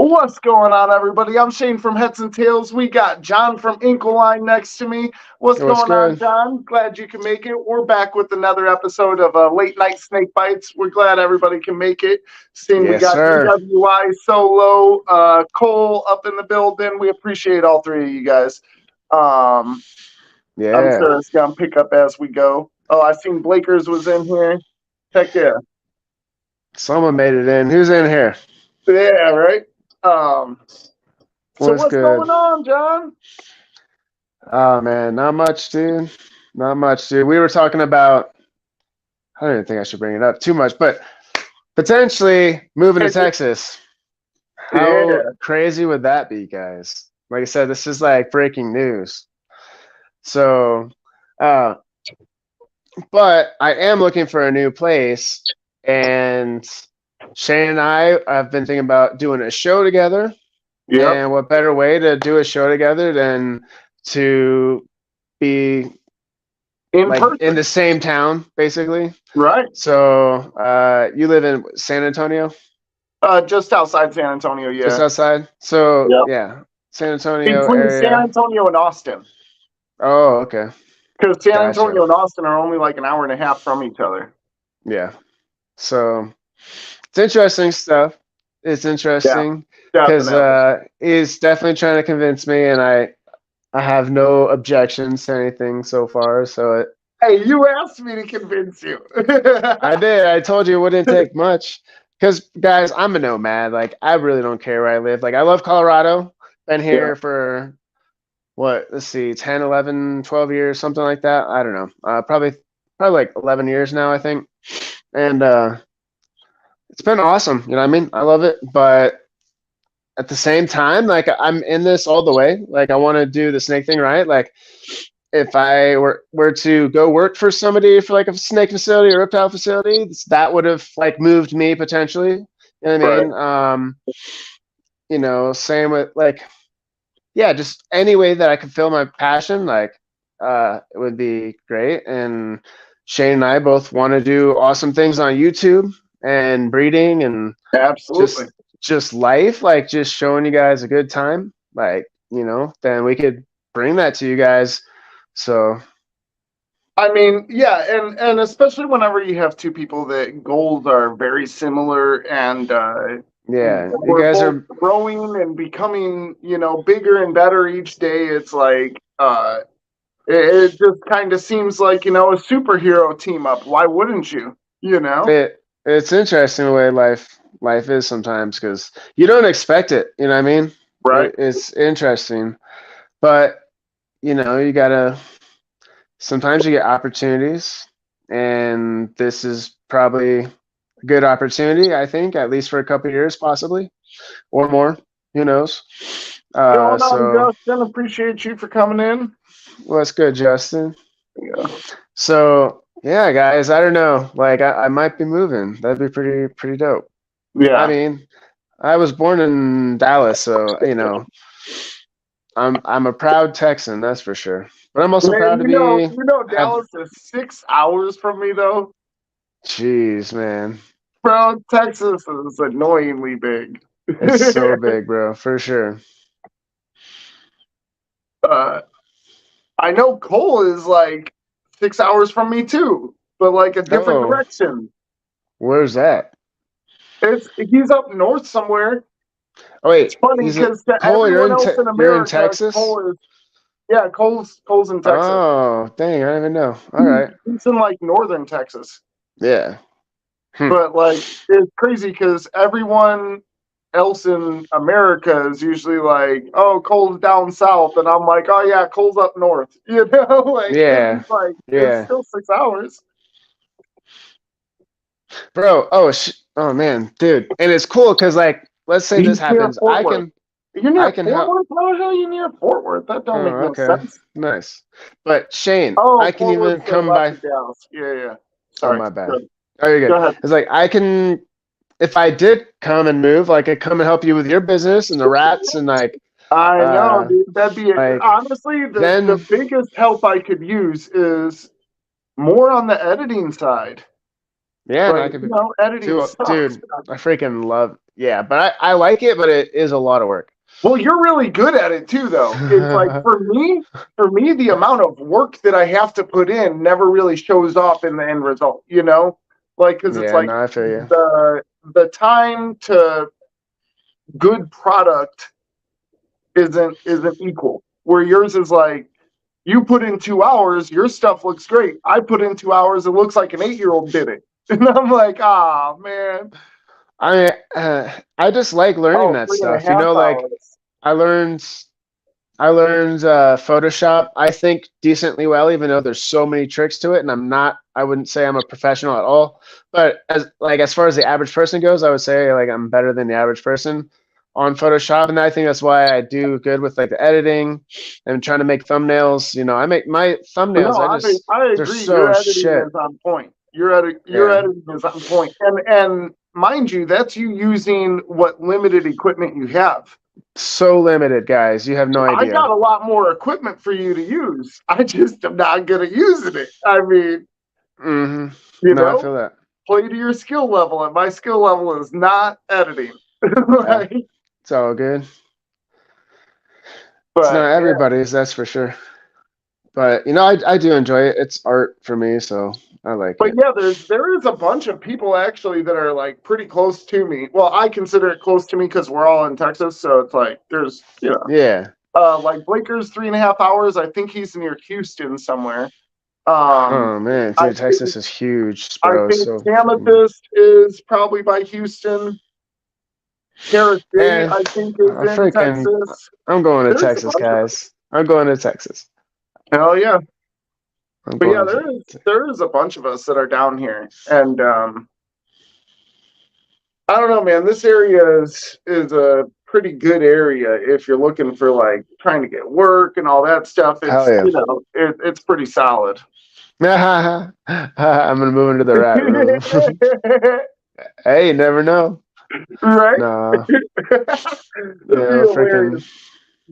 What's going on, everybody? I'm Shane from Heads and Tails. We got John from Inquiline next to me. What's What's going on, good? John? Glad you can make it. We're back with another episode of Late Night Snake Bites. We're glad everybody can make it. Seeing we Yes, got sir. DWI, Solo, Cole up in the building. We appreciate all three of you guys. Um, I'm Yeah. sure it's going to pick up as we go. Oh, I seen Blakers was in here. Heck yeah. Someone made it in. Who's in here? Yeah, right? Um, so What's what's good? going on, John? Oh man, not much, dude. Not much, dude. We were talking about I don't even think I should bring it up too much, but potentially moving to Texas. How Yeah. crazy would that be, guys? Like I said, this is like breaking news. So uh but I am looking for a new place, and Shane and I have been thinking about doing a show together. Yep. And what better way to do a show together than to be In like in person. the same town, basically? Right. So you live in San Antonio, Just outside San Antonio, just yeah. outside. So Yep. yeah, San Antonio Between San area. Antonio and Austin. Oh, okay, Because San gotcha. Antonio and Austin are only like an hour and a half from each other. Yeah. So it's interesting stuff. It's Yeah, interesting because definitely. he's definitely trying to convince me, and I have no objections to anything so far. So Hey, you asked me to convince you. I did. I told you it wouldn't take much. Because, guys, I'm a nomad. Like, I really don't care where I live. Like, I love Colorado. Been Yeah. here for, what, let's see, 10, 11, 12 years, something like that. I don't know. Probably like 11 years now, I think. And it's been awesome. You know what I mean? I love it. But at the same time, like, I'm in this all the way. Like, I want to do the snake thing right. Like, if I were to go work for somebody for like a snake facility or reptile facility, that would have like moved me potentially. You know what I Right. mean? Same with like, yeah, just any way that I could feel my passion, like, it would be great. And Shane and I both want to do awesome things on YouTube and breeding and Absolutely. just life, like just showing you guys a good time. Like, then we could bring that to you guys. So I mean, yeah, and especially whenever you have two people that goals are very similar and yeah, you we're guys both are. growing and becoming, bigger and better each day. It's like it just kind of seems like, a superhero team up. Why wouldn't you? You know? It's interesting the way life is sometimes because you don't expect it. You know what I mean? Right. It's interesting, but you gotta. Sometimes you get opportunities, and this is probably a good opportunity. I think at least for a couple of years, possibly or more. Who knows? Going on, So Justin. Appreciate you for coming in. well, that's good, Justin. Yeah. So yeah, guys, I don't know. Like I might be moving. That'd be pretty dope. I Yeah. mean, I was born in Dallas, so I'm a proud Texan, that's for sure. But I'm also Man, proud to be have. Dallas is 6 hours from me though. Jeez, man, Bro, Texas is annoyingly big. it's so big, bro, for sure. uh, I know Cole is like 6 hours from me too, but like a different Oh, direction. where's that? He's up north somewhere. Oh It's wait, funny he's a because to Cole. You're everyone in else in you're in America, Texas. Cole's in Texas. Oh, dang, I don't even know. All right, He's in like northern Texas. yeah. Hmm. But like it's crazy because everyone else in America is usually like, "Oh, Cole's down south," and I'm like, "Oh yeah, Cole's up north." Like Yeah, it's like it's yeah, still 6 hours. bro. Oh man, dude, and it's cool because like, let's say He's this near happens, Fort Worth. You're I near can Fort help. Worth? How the hell are you near Fort Worth? That don't make Oh, no okay. sense. Nice. But Shane, Oh, I can Fort even Worth's to the come left by. of Dallas. Yeah, yeah. Oh, Sorry. my bad. Good. Oh, you're Go good. ahead. It's like I can, if I did come and move, like I come and help you with your business and the rats and I know, uh, dude. That'd be it. like Honestly, the then, biggest help I could use is more on the editing side. yeah, and But I could be, editing dude, sucks. dude. I freaking love. Yeah, but I like it, but it is a lot of work. Well, you're really good at it too, though. It's like for me, the amount of work that I have to put in never really shows off in the end result, you know? Like, because it's Yeah, like no, I feel you. the time to good product isn't equal. Where yours is like you put in 2 hours, your stuff looks great. I put in 2 hours, it looks like an 8-year-old did it, and I'm like, ah, man. I just like learning Oh, that three and a stuff. half Like hours. I learned Photoshop, I think, decently well, even though there's so many tricks to it, and I wouldn't say I'm a professional at all. But as far as the average person goes, I would say like I'm better than the average person on Photoshop, and I think that's why I do good with like the editing and trying to make thumbnails. I make my thumbnails. No, I They're agree. Your so editing shit. is on point. Your Yeah, editing is on point. And mind you, that's you using what limited equipment you have. so limited, guys. You have no I idea. got a lot more equipment for you to use. I just am not good at using it. I mean, hmm you No, I know, feel that. play to your skill level, and my skill level is not editing. Yeah, Like, it's all good. It's but not yeah, everybody's, that's for sure. But I do enjoy it. It's art for me, so I like but it. yeah, there is a bunch of people actually that are like pretty close to me. Well, I consider it close to me because we're all in Texas, so it's like there's Yeah. like Blaker's 3.5 hours. I think he's near Houston somewhere. Oh man, I dude, think Texas is huge, I bro. think So, Amethyst is probably by Houston. Harris City, and I think, is in Texas. I'm going to There's a Texas, bunch of them. guys. I'm going to Texas. Hell yeah. I'm But yeah, going to. there is a bunch of us that are down here. And I don't know, man. This area is a pretty good area if you're looking for like trying to get work and all that stuff. Hell It's yeah. it's pretty solid. I'm gonna move into the rat room. Hey, you never know. Right? Nah, It'd be hilarious. freaking.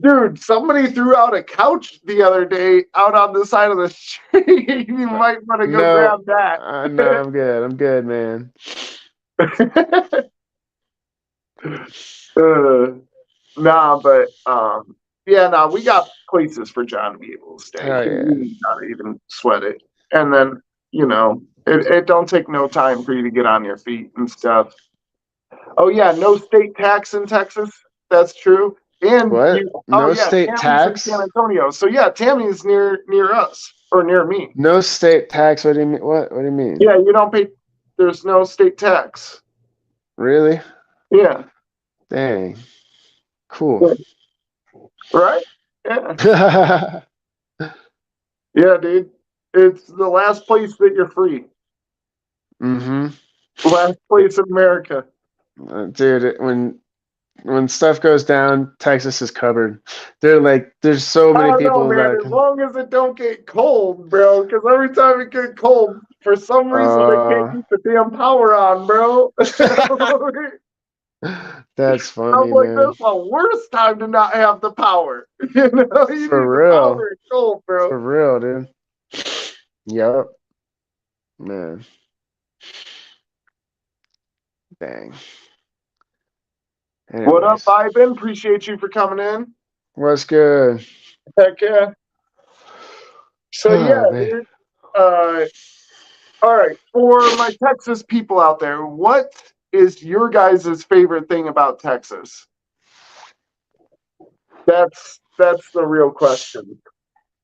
Dude, somebody threw out a couch the other day out on the side of the street. You might want to go No, grab that. no, I'm good. I'm good, man. uh, nah, but yeah, nah, we got places for John to be able to stay. Hell He yeah. really gotta even sweat it. And then, it don't take no time for you to get on your feet and stuff. Oh yeah, no state tax in Texas. That's true. And What? you oh No yeah, state Tammy's in San tax? Antonio. So yeah, Tammy's near us or near me. No state tax? What do you mean? What do you mean? Yeah, you don't pay there's no state tax. Really? Yeah. Dang. Cool. Yeah. Right? Yeah. Yeah, dude. It's the last place that you're free. hmm Last place in America. Dude, when stuff goes down, Texas is covered. There's so I many don't know, people man. that As long as it don't get cold, bro. Because every time it gets cold, for some reason they can't uh keep the damn power on, bro. that's I'm funny, like, man. that's the worst time to not have the power. You need For the real. power in cold, bro. For real, dude. Yup. Man. Dang. What up, Anyways. Ivan? Appreciate you for coming in. What's good? Heck yeah. So yeah, Oh man. dude. Uh, all right. For my Texas people out there, what is your guys' favorite thing about Texas? That's the real question.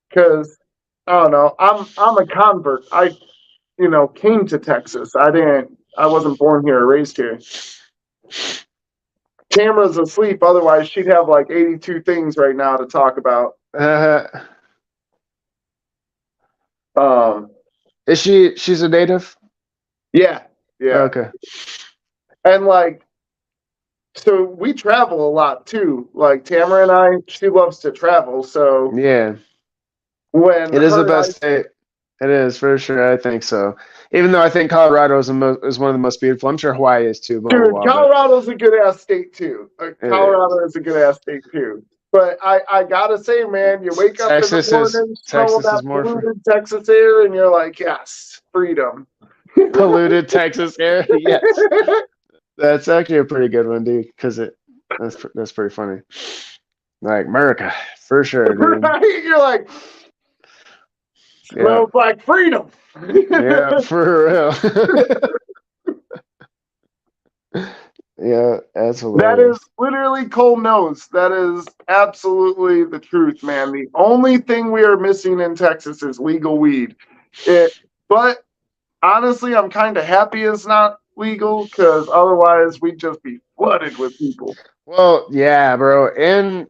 Because I don't know. I'm a convert. I came to Texas. I wasn't born here or raised here. Tamara's asleep, otherwise she'd have like 82 things right now to talk about. Uh, Um she's a native? yeah, yeah. Okay. And like so we travel a lot too. Like Tamara and I, she loves to travel. So Yeah. when It is the her and I best state. It is for sure. I think so. Even though I think Colorado is one of the most beautiful. I'm sure Hawaii is too, blah blah dude, blah. But Colorado's a good ass state too. it is. Colorado is a good ass state too. But I gotta say, man, you wake up in the morning, smell Texas that is more polluted Texas air, and you're like, yes, freedom. polluted Texas air. Yes. That's actually a pretty good one, dude. Because that's pretty funny. Like America, for sure, dude. Right? You're like, Yeah, smells like freedom. yeah, for real. Yeah, that's That is hilarious. literally Cole knows. That is absolutely the truth, man. The only thing we are missing in Texas is legal weed. But honestly, I'm kind of happy it's not legal because otherwise we'd just be flooded with people. Well, yeah, bro, and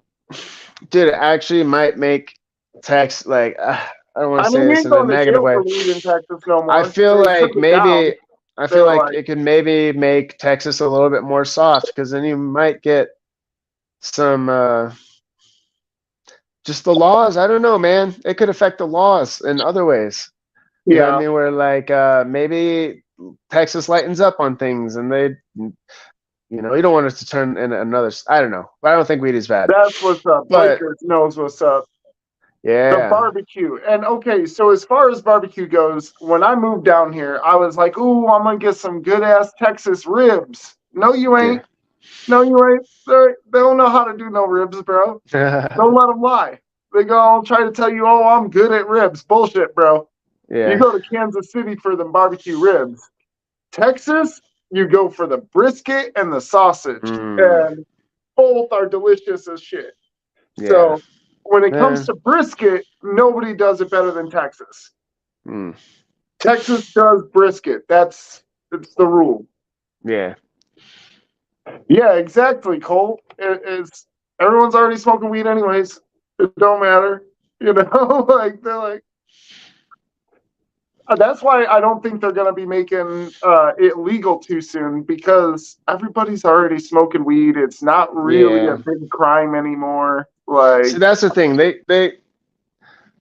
dude, it actually might make Tex like I don't want I to say mean, you this ain't in a going to negative jail way. for weed in Texas no I more. feel They took like it down. maybe I They feel were like like, it could maybe make Texas a little bit more soft because then you might get some just the laws. I don't know, man. It could affect the laws in other ways. You know what I yeah, mean? Where like maybe Texas lightens up on things and they you don't want it to turn in another I don't know. But I don't think weed is bad. that's what's up. But Lakers knows what's up. The yeah. barbecue. And okay, so as far as barbecue goes, when I moved down here, I was like, ooh, I'm going to get some good ass Texas ribs. No, you Yeah. ain't. No, you ain't. They don't know how to do no ribs, bro. Don't let them lie. They go try to tell you, oh, I'm good at ribs. Bullshit, bro. You Yeah. go to Kansas City for the barbecue ribs. Texas, you go for the brisket and the sausage. Mm, And both are delicious as shit. yeah. So when it comes Yeah. to brisket, nobody does it better than Texas. Mm, Texas does brisket. It's the rule. yeah. Yeah, exactly, Cole. It's everyone's already smoking weed anyways. It don't matter. You know, like they're like that's why I don't think they're gonna be making it legal too soon because everybody's already smoking weed. It's not really a Yeah. big crime anymore. See, Like that's the thing. They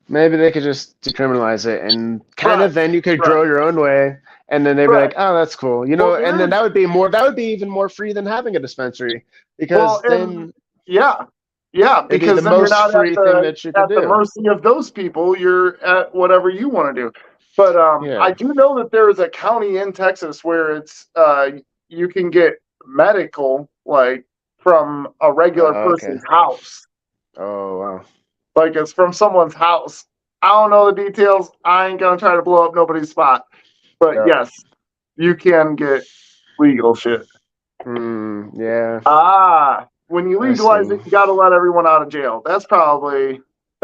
maybe they could just decriminalize it and kind right, of then you could right, grow your own way and then they'd be right. like, oh, that's cool. Well, And then there's that would be even more free than having a dispensary well, because and then yeah, yeah, it'd be the because then you're most not free thing that you could at the do. mercy of those people. You're at whatever you want to do. But I Yeah. do know that there is a county in Texas where it's you can get medical like from a regular Okay. person's house, Oh, wow. like it's from someone's house. I don't know the details. I ain't gonna try to blow up nobody's spot. But Yep. yes, you can get legal shit. Yeah. When you I legalize see. it, you got to let everyone out of jail. That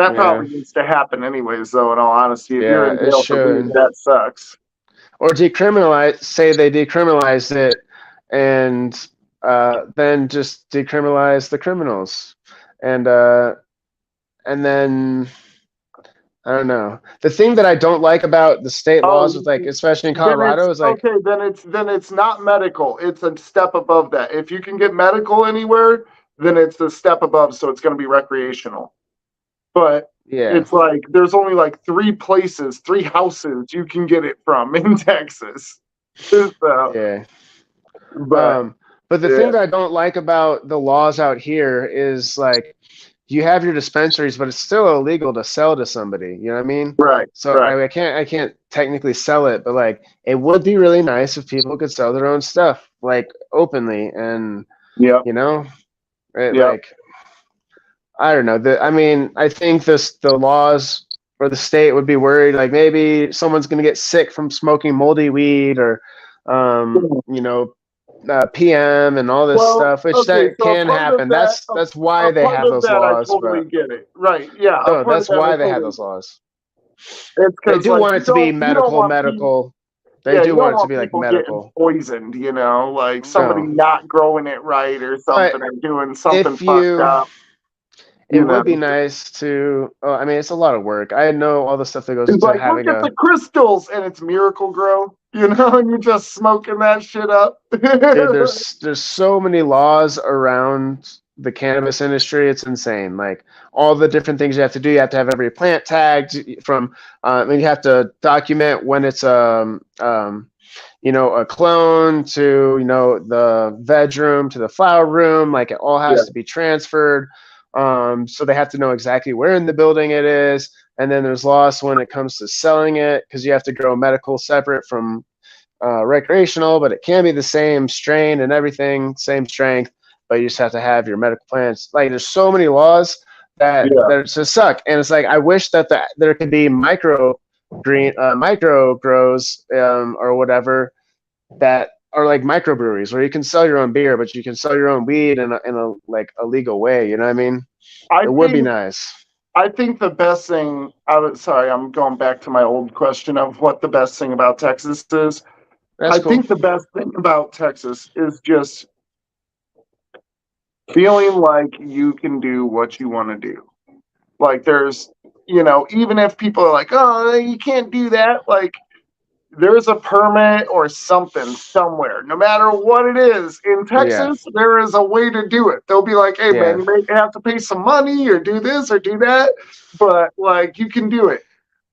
Yeah. probably needs to happen anyways. Though, in all honesty, if you're Yeah, in it jail for weed, should. that sucks. Or decriminalize, say they decriminalized it and then just decriminalize the criminals. And then I don't know. The thing that I don't like about the state laws Oh, with like especially in then it's Colorado is like okay. Then it's not medical. It's a step above that. If you can get medical anywhere, then it's a step above. So it's going to be recreational. But yeah. it's like there's only like three houses you can get it from in Texas. So, Yeah. but Um but the thing yeah, that I don't like about the laws out here is like you have your dispensaries, but it's still illegal to sell to somebody. You know what I mean? right, So right. I can't technically sell it, but like it would be really nice if people could sell their own stuff like openly and Yep, you know, it, yep. like I don't know. I mean, I think the laws or the state would be worried like maybe someone's going to get sick from smoking moldy weed or PM and all this Well, stuff, which okay, that so can happen. That's why a they part have of those that I laws, totally but get it. Right, yeah, a no, part of that's that I why they have totally those laws. it's They because do like want it to be you don't want people medical. They yeah, do you don't want it to want be like people getting medical. poisoned, like somebody No, not growing it right or but something or doing something if fucked you, up, it you know. would be nice to. Oh, I mean, it's a lot of work. I know all the stuff that goes It's into like, look having at the a. crystals and it's Miracle Grow, and you're just smoking that shit up. Dude, there's so many laws around the cannabis industry. It's insane. Like all the different things you have to do. You have to have every plant tagged from. I mean, you have to document when it's a clone to the veg room to the flower room. Like it all Yeah, has to be transferred. So they have to know exactly where in the building it is. And then there's laws when it comes to selling it because you have to grow medical separate from recreational, but it can be the same strain and everything, same strength, but you just have to have your medical plans. Like there's so many laws that just suck, and it's like I wish that there could be micro grows or whatever that are like microbreweries where you can sell your own beer, but you can sell your own weed in a like a legal way. You know what I mean? I It would be think nice. I think the best thing. Sorry, I'm going back to my old question of what the best thing about Texas is. That's I cool. think the best thing about Texas is just feeling like you can do what you want to do. Like there's, even if people are like, oh, you can't do that, like there's a permit or something somewhere. No matter what it is in Yeah, Texas, there is a way to do it. They'll be like, hey man, yeah, you may have to pay some money or do this or do that, but like you can do it.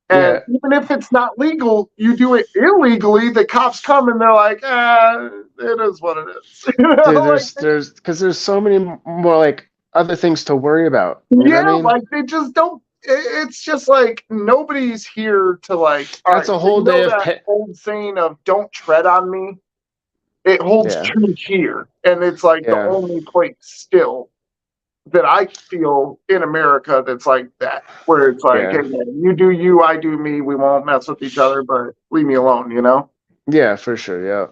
And yeah. even if it's not legal, you do it illegally, the cops come and they're like, it is what it is. Dude, Like, there's so many more like other things to worry about. You know what I yeah, mean? like they just don't. It's just like nobody's here to like. All That's right, a so whole you day know of that old saying of "Don't tread on me." It holds yeah, true here, and it's like the yeah, only place still that I feel in America that's like that, where it's like, hey yeah, man, you do you, I do me. We won't mess with each other, but leave me alone, yeah, for sure. Yeah.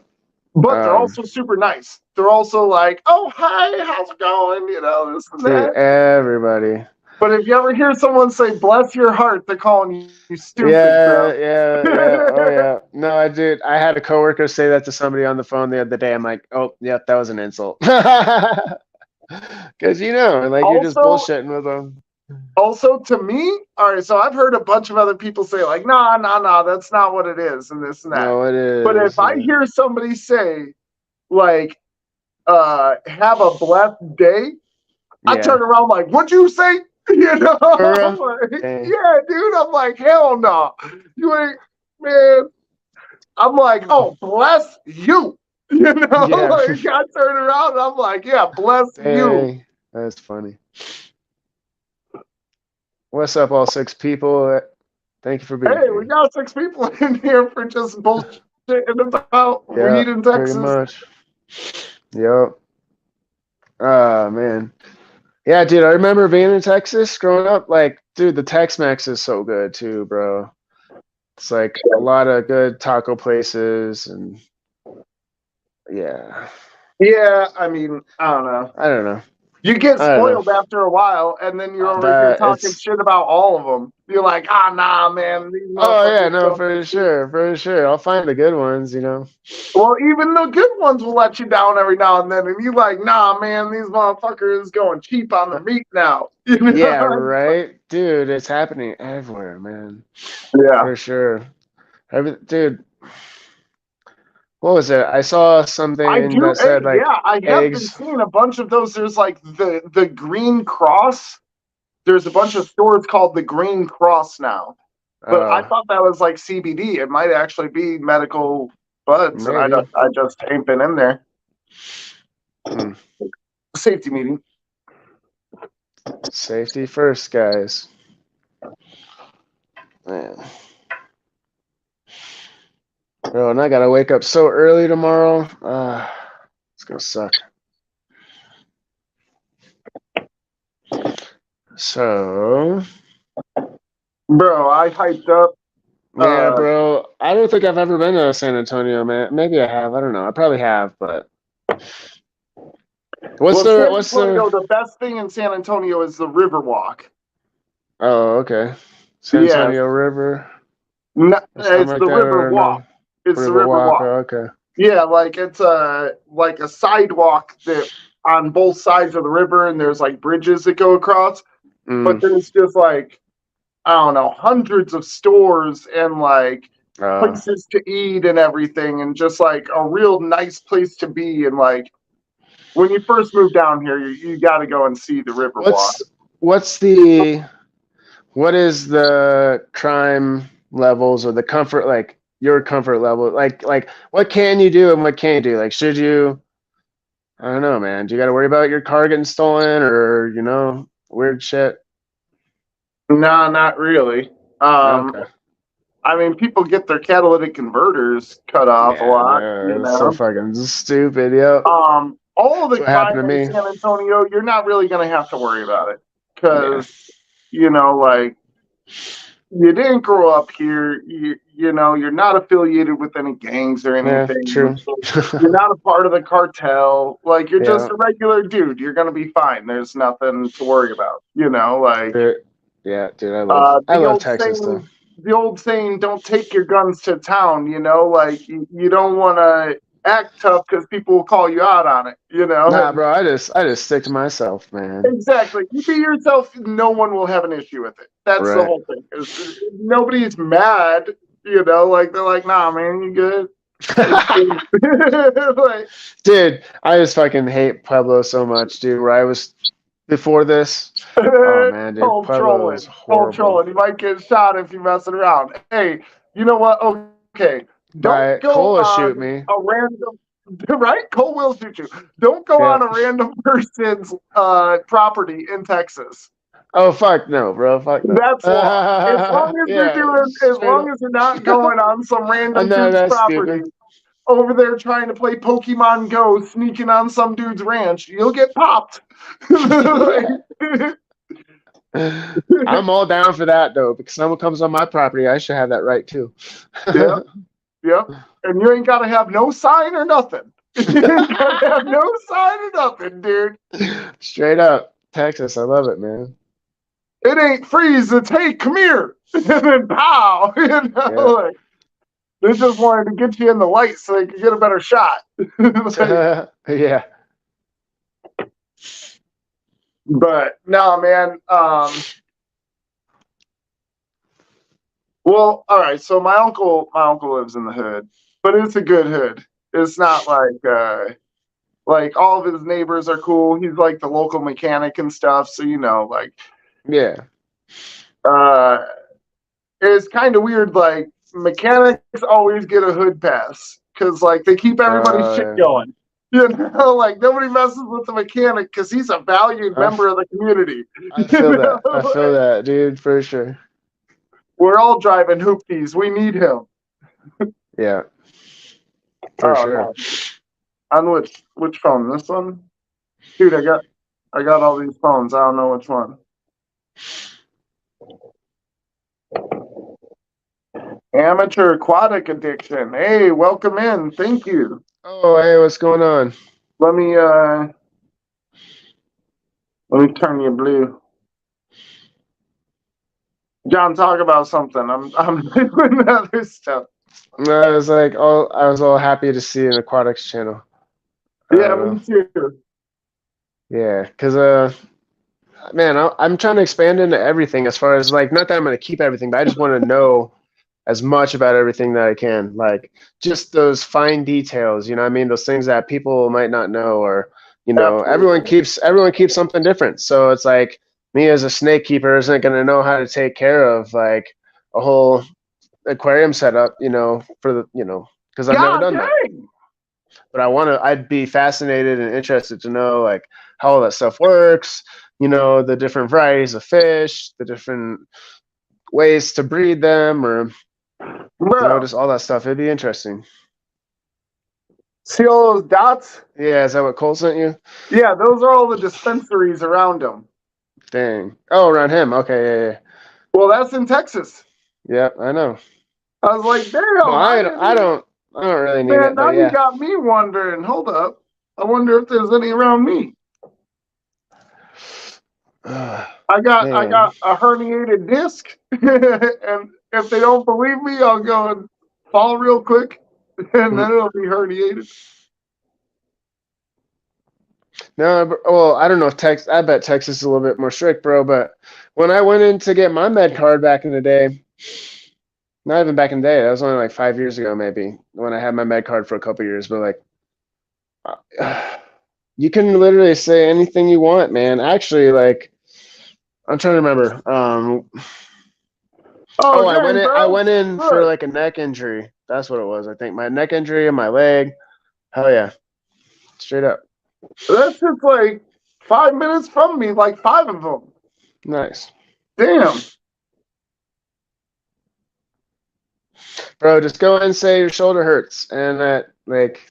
But they're also super nice. They're also like, oh hi, how's it going? This and Dude, that. everybody. But if you ever hear someone say "bless your heart," they're calling you stupid, Yeah, bro. yeah, yeah. Oh, yeah. No, I did. I had a coworker say that to somebody on the phone the other day. I'm like, oh, yep, that was an insult. Because like you're just also, bullshitting with them. also to me, all right. So I've heard a bunch of other people say like, "Nah, nah, nah, that's not what it is," and this and that. No, it But if is. I hear somebody say like, "Have a blessed day," I Yeah. turn around like, "What'd you say?" For I'm real? like, Dang. yeah, dude. I'm like, hell no, you ain't, man. I'm like, oh, bless you. Yeah. Like I turn around and I'm like, yeah, bless you. Dang. That's funny. What's up, all six people? Thank you for being Hey, we here. got 6 people in here for just bullshitting about Yeah, weed in pretty Texas. much. Yep. Oh, man. Yeah, dude, I remember being in Texas growing up. Like, dude, the Tex-Mex is so good too, bro. It's like a lot of good taco places and yeah. Yeah, I mean, I don't know. I don't know. You get I don't know. spoiled after a while, and then you're I over here bet talking it's shit about all of them. You're like, nah, man, these oh yeah, motherfuckers no, don't. for sure, for sure. I'll find the good ones. Well, even the good ones will let you down every now and then, and you like, nah, man, these motherfuckers going cheap on the meat now. Yeah, right? Dude, it's happening everywhere, man. Yeah. For sure. Dude, what was it? I saw I something do. that Hey, said like yeah, I have been eggs. seeing a bunch of those. There's like the Green Cross. There's a bunch of stores called the Green Cross now. But I Uh, thought that was like CBD. It might actually be medical buds, and maybe. I just ain't been in there. Hmm. Safety meeting. Safety first, guys. Man. Bro, and I gotta wake up so early tomorrow. It's gonna suck. So, Bro, I hyped up. yeah, bro. I don't think I've ever been to San Antonio, man. Maybe I have. I don't know. I probably have, but what's Well, San what's the Antonio, the best thing in San Antonio is the River Walk. oh, okay. San Yes. Antonio River No, or something it's like the that, River or Walk. no? It's the River River Walk. Walk. Oh, okay. Yeah, like it's a sidewalk that on both sides of the river, and there's like bridges that go across. But Mm. there's just like I don't know, hundreds of stores and like Uh, places to eat and everything, and just like a real nice place to be. And like when you first move down here, you got to go and see the River Walk. what's what's the what is the crime levels or the comfort like your comfort level like what can you do and what can't you do like should you I don't know, man, do you got to worry about your car getting stolen or weird shit? No, not really. Okay. I mean, people get their catalytic converters cut off a Yeah, lot, no, it's so fucking stupid. Yep. All of That's the what happened crime to in me. San Antonio, you're not really going to have to worry about it Yeah. because, like, you didn't grow up here. You're not affiliated with any gangs or Yeah, anything. true. You're not a part of the cartel. Like, you're just Yeah. a regular dude. You're going to be fine. There's nothing to worry about. Like, Yeah, dude, I the love old Texas though. saying, don't take your guns to town, like you don't want to act tough because people will call you out on it, Nah, and bro, I just stick to myself, man. exactly, you be yourself, no one will have an issue with it. That's the Right. whole thing. Nobody's mad, like they're like, nah, man, you good. Like, Dude, I just fucking hate Pueblo so much, dude. Where I was before this. Oh man, dude, cold Pueblo is trolling, cold horrible. trolling. You might get shot if you're messing around. Hey, you know what? Okay, don't Right, go Cole will on shoot me. a random. Right, Cole will shoot you. Don't go Yeah. on a random person's property in Texas. Oh fuck no, bro. Fuck no. That's law. Yeah, As straight long up. as you're not going on some I random know dude's that's property stupid. over there trying to play Pokemon Go, sneaking on some dude's ranch, you'll get popped. Like, I'm all down for that though, because someone comes on my property, I should have that right too. yeah. Yep. And you ain't got to have no sign or nothing. You ain't got to have no sign or nothing, dude. Straight up, Texas, I love it, man. It ain't freeze. It's, hey, come here. And then pow. Yeah. Like, they just wanted to get you in the light so they could get a better shot. Like, Yeah. but no, man. Well, all right. So my uncle lives in the hood, but it's a good hood. It's not like all of his neighbors are cool. He's like the local mechanic and stuff. So like Yeah. uh it's kind of weird. Like mechanics always get a hood pass because like they keep everybody's shit Yeah. going. Like nobody messes with the mechanic because he's a valued I, member of the community. I feel that. I feel that, dude, for sure. We're all driving hoopties. We need him. Yeah, for Oh sure. no. On which phone? This one? Dude, I got all these phones. I don't know which one. Amateur aquatic addiction. Hey, welcome in. Thank you. Oh, hey, what's going on? Let me turn you blue. John, talk about something. I'm doing other stuff. I was all happy to see an aquatics channel. I Yeah, don't know. me too. Yeah, because man, I'm trying to expand into everything as far as like, not that I'm going to keep everything, but I just want to know as much about everything that I can. Like just those fine details, you know what I mean? Those things that people might not know, or Absolutely. everyone keeps something different. So it's like me as a snake keeper isn't going to know how to take care of like a whole aquarium setup, for the, because I've never God done that. dang. But I'd be fascinated and interested to know like how all that stuff works, the different varieties of fish, the different ways to breed them, or Bro, just all that stuff. It'd be interesting. see all those dots? Yeah, is that what Cole sent you? Yeah, those are all the dispensaries around him. Dang. Oh, around him. Okay, yeah. Well, that's in Texas. Yeah, I know. I was like, damn, Well, I don't really need man, it, now but you yeah. got me wondering. Hold up. I wonder if there's any around me. I Man. got a herniated disc, and if they don't believe me, I'll go and fall real quick, and then it'll be herniated. No, well, I don't know if Texas. I bet Texas is a little bit more strict, bro. But when I went in to get my med card back in the day, not even back in the day, that was only like 5 years ago, maybe when I had my med card for a couple years. But like, you can literally say anything you want, man. Actually, like, I'm trying to remember. Oh, I went dang, in. I bro. went in for Good. like a neck injury. That's what it was. I think my neck injury and my leg. Hell yeah, straight up. That's just like 5 minutes from me, like five of them. Nice. Damn. Bro, just go and say your shoulder hurts, and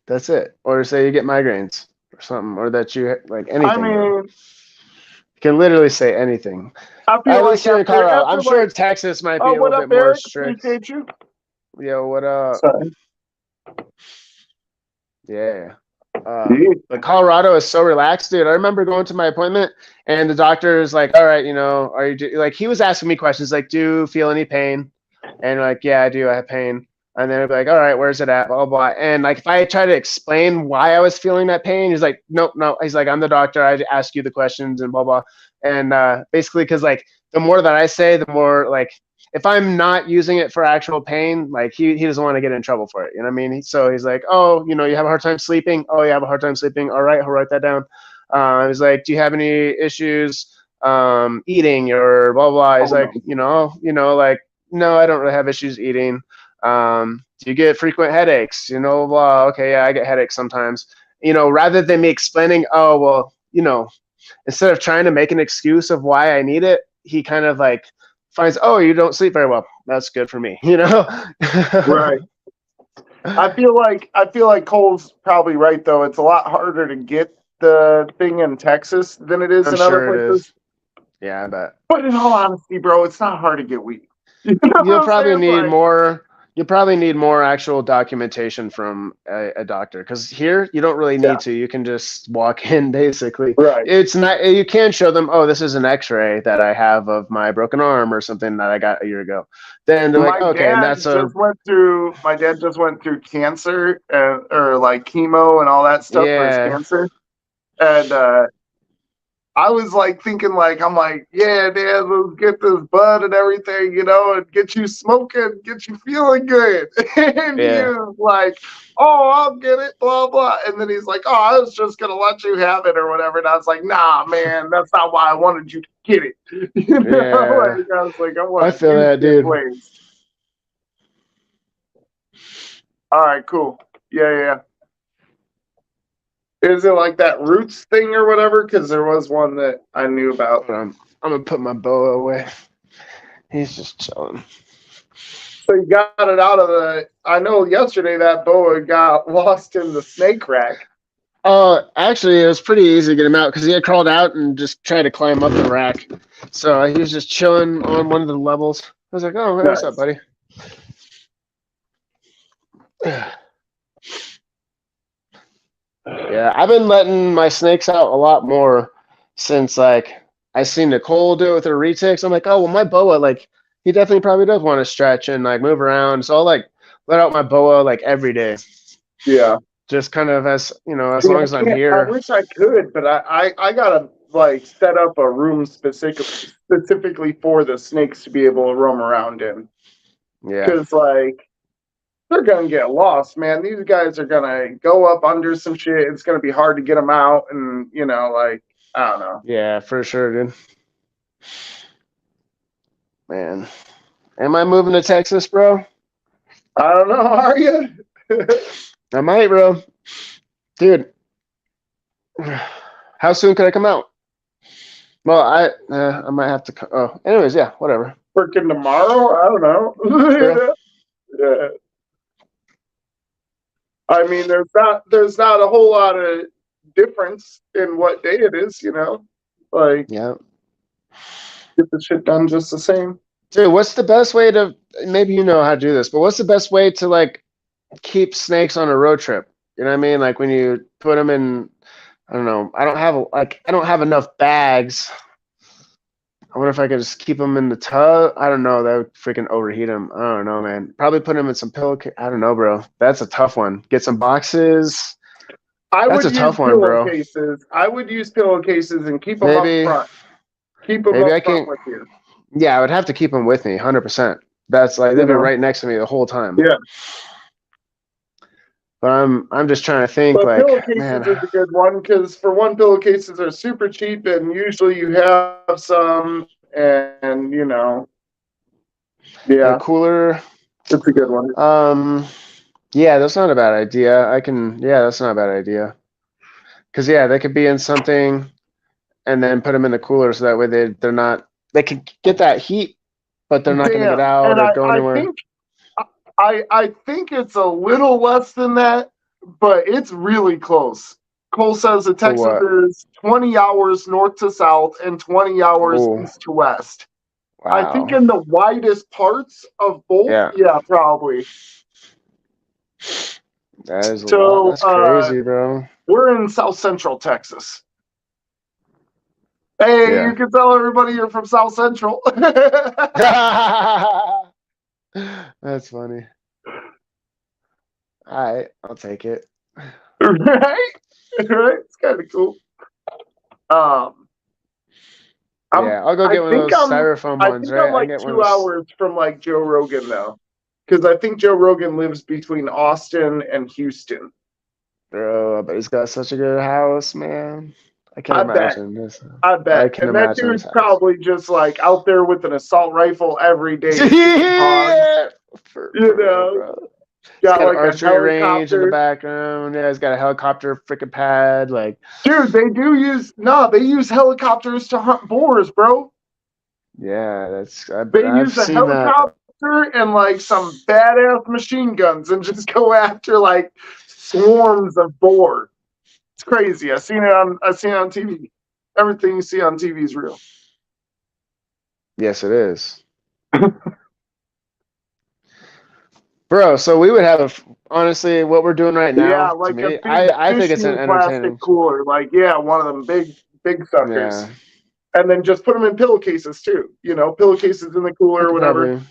that's it. Or say you get migraines or something, or that you like I anything, bro. mean, You can literally say anything. I feel At least like here in after Colorado, after I'm sure like, Texas might be oh, a what little up, bit more Eric? strict. Appreciate you. Yo, what up? Sorry. Yeah. Yeah. But Colorado is so relaxed, dude. I remember going to my appointment and the doctor is like, all right, are you like, he was asking me questions like, do you feel any pain? And like, yeah, I do. I have pain. And then I'd be like, all right, where's it at? Blah, blah, blah. And like, if I try to explain why I was feeling that pain, he's like, nope, no. He's like, I'm the doctor. I ask you the questions and blah, blah. And basically, because like the more that I say, the more like, if I'm not using it for actual pain, like he doesn't want to get in trouble for it. You know what I mean? So he's like, oh, you have a hard time sleeping. Oh, you have a hard time sleeping. All right, I'll write that down. He's like, do you have any issues eating or blah blah? He's Oh, like, no. like no, I don't really have issues eating. Do you get frequent headaches? Blah. Okay, yeah, I get headaches sometimes. Rather than me explaining, oh well, instead of trying to make an excuse of why I need it, he kind of like finds, oh, you don't sleep very well. That's good for me, Right. I feel like Cole's probably right though. It's a lot harder to get the thing in Texas than it is I'm in other sure it places. is. Yeah, I bet. But in all honesty, bro, it's not hard to get weed. You know what You'll I'm probably saying? need Like, more. You'll probably need more actual documentation from a doctor because here you don't really yeah, need to. You can just walk in basically. right. It's not. You can show them. Oh, this is an X-ray that I have of my broken arm or something that I got a year ago. Then they're like, My okay, and dad that's a just went through. My dad just went through cancer or like chemo and all that stuff for his yeah, cancer, and I was like thinking like I'm like, yeah, Dad, let's get this bud and everything, and get you smoking, get you feeling good. And he yeah, was like, oh, I'll get it, blah blah. And then he's like, oh, I was just gonna let you have it or whatever. And I was like, nah, man, that's not why I wanted you to get it. yeah. Like I was like, I I want to feel use that, it dude. ways. All right, cool. Yeah. Is it like that roots thing or whatever? Because there was one that I knew about. Hold on. I'm gonna put my boa away. He's just chilling. So you got it out of the. I know yesterday that boa got lost in the snake rack. Actually, it was pretty easy to get him out because he had crawled out and just tried to climb up the rack. So he was just chilling on one of the levels. I was like, "Oh, hey, what's up, Nice. buddy?" Yeah, I've been letting my snakes out a lot more since like I seen Nicole do it with her retics. I'm like, oh well, my boa like he definitely probably does want to stretch and like move around. So I'll like let out my boa like every day, Yeah. just kind of as as See, long I as I'm can't. I here. wish I could, but I gotta like set up a room specifically for the snakes to be able to roam around in. Yeah, Because like they're gonna get lost, man. These guys are gonna go up under some shit. It's gonna be hard to get them out, and like I don't know. yeah, for sure, dude. Man, am I moving to Texas, bro? I don't know. Are you? I might, bro. Dude, how soon could I come out? Well, I might have to. Oh, anyways, yeah, whatever. Freaking tomorrow? I don't know. Bro. Yeah. I mean, there's not a whole lot of difference in what day it is. Like Yeah, get the shit done just the same. dude. What's the best way to? Maybe you know how to do this, but what's the best way to like keep snakes on a road trip? You know what I mean? Like when you put them in. I don't know. I don't have enough bags. I wonder if I could just keep them in the tub. I don't know. That would freaking overheat them. I don't know, man. Probably put them in some pillowcase. I don't know, bro. That's a tough one. Get some boxes. I That's would a use tough one, bro. pillowcases. I would use pillowcases and keep them up Maybe, front. Keep them maybe up I front can. with you. Yeah, I would have to keep them with me, 100%. That's like You they'd be know. right next to me the whole time. Yeah. But I'm just trying to think, But like, man. pillowcases is a good one because for one, pillowcases are super cheap and usually you have some, and A yeah, cooler. it's a good one. Yeah, that's not a bad idea. Yeah, that's not a bad idea. Cause yeah, they could be in something and then put them in the cooler so that way they're not, they could get that heat, but they're not going to get Damn. out And or I, go I anywhere. think I think it's a little less than that, but it's really close. Cole says the For Texas what? is 20 hours north to south and 20 hours Oh, east to west. I think wow. in the widest parts of both, Yeah, yeah, probably. that is a lot. So That's crazy, bro. we're in South Central Texas. Hey, you Yeah. can tell everybody you're from South Central. That's funny. All right, I'll take it. Right? Right? It's kind of cool. Um, Yeah, I'll go I get one of think those styrofoam I ones, think I'm right? I can like get one of 2 those. hours from like Joe Rogan now, because I think Joe Rogan lives between Austin and Houston. Bro, but he's got such a good house, man. I can I bet. imagine this. I I bet. can And that imagine his dude's house. probably just like out there with an assault rifle every day shooting hogs. Yeah, You for real, know, bro. He's got got an like a archery range in the helicopter. background. Yeah, he's got a helicopter freaking pad. Like, Dude, they use helicopters to hunt boars, bro. yeah, They I've use a seen that. helicopter and like some badass machine guns and just go after like swarms of boar. It's crazy. I've seen it on TV. Everything you see on TV is real. Yes, it is. Bro, so we would have honestly what we're doing right Yeah, now, to like a me, big I think it's an fishing plastic entertaining. cooler. Like, yeah, one of them big suckers. Yeah, And then just put them in pillowcases too. You know, pillowcases in the I cooler or could whatever. probably,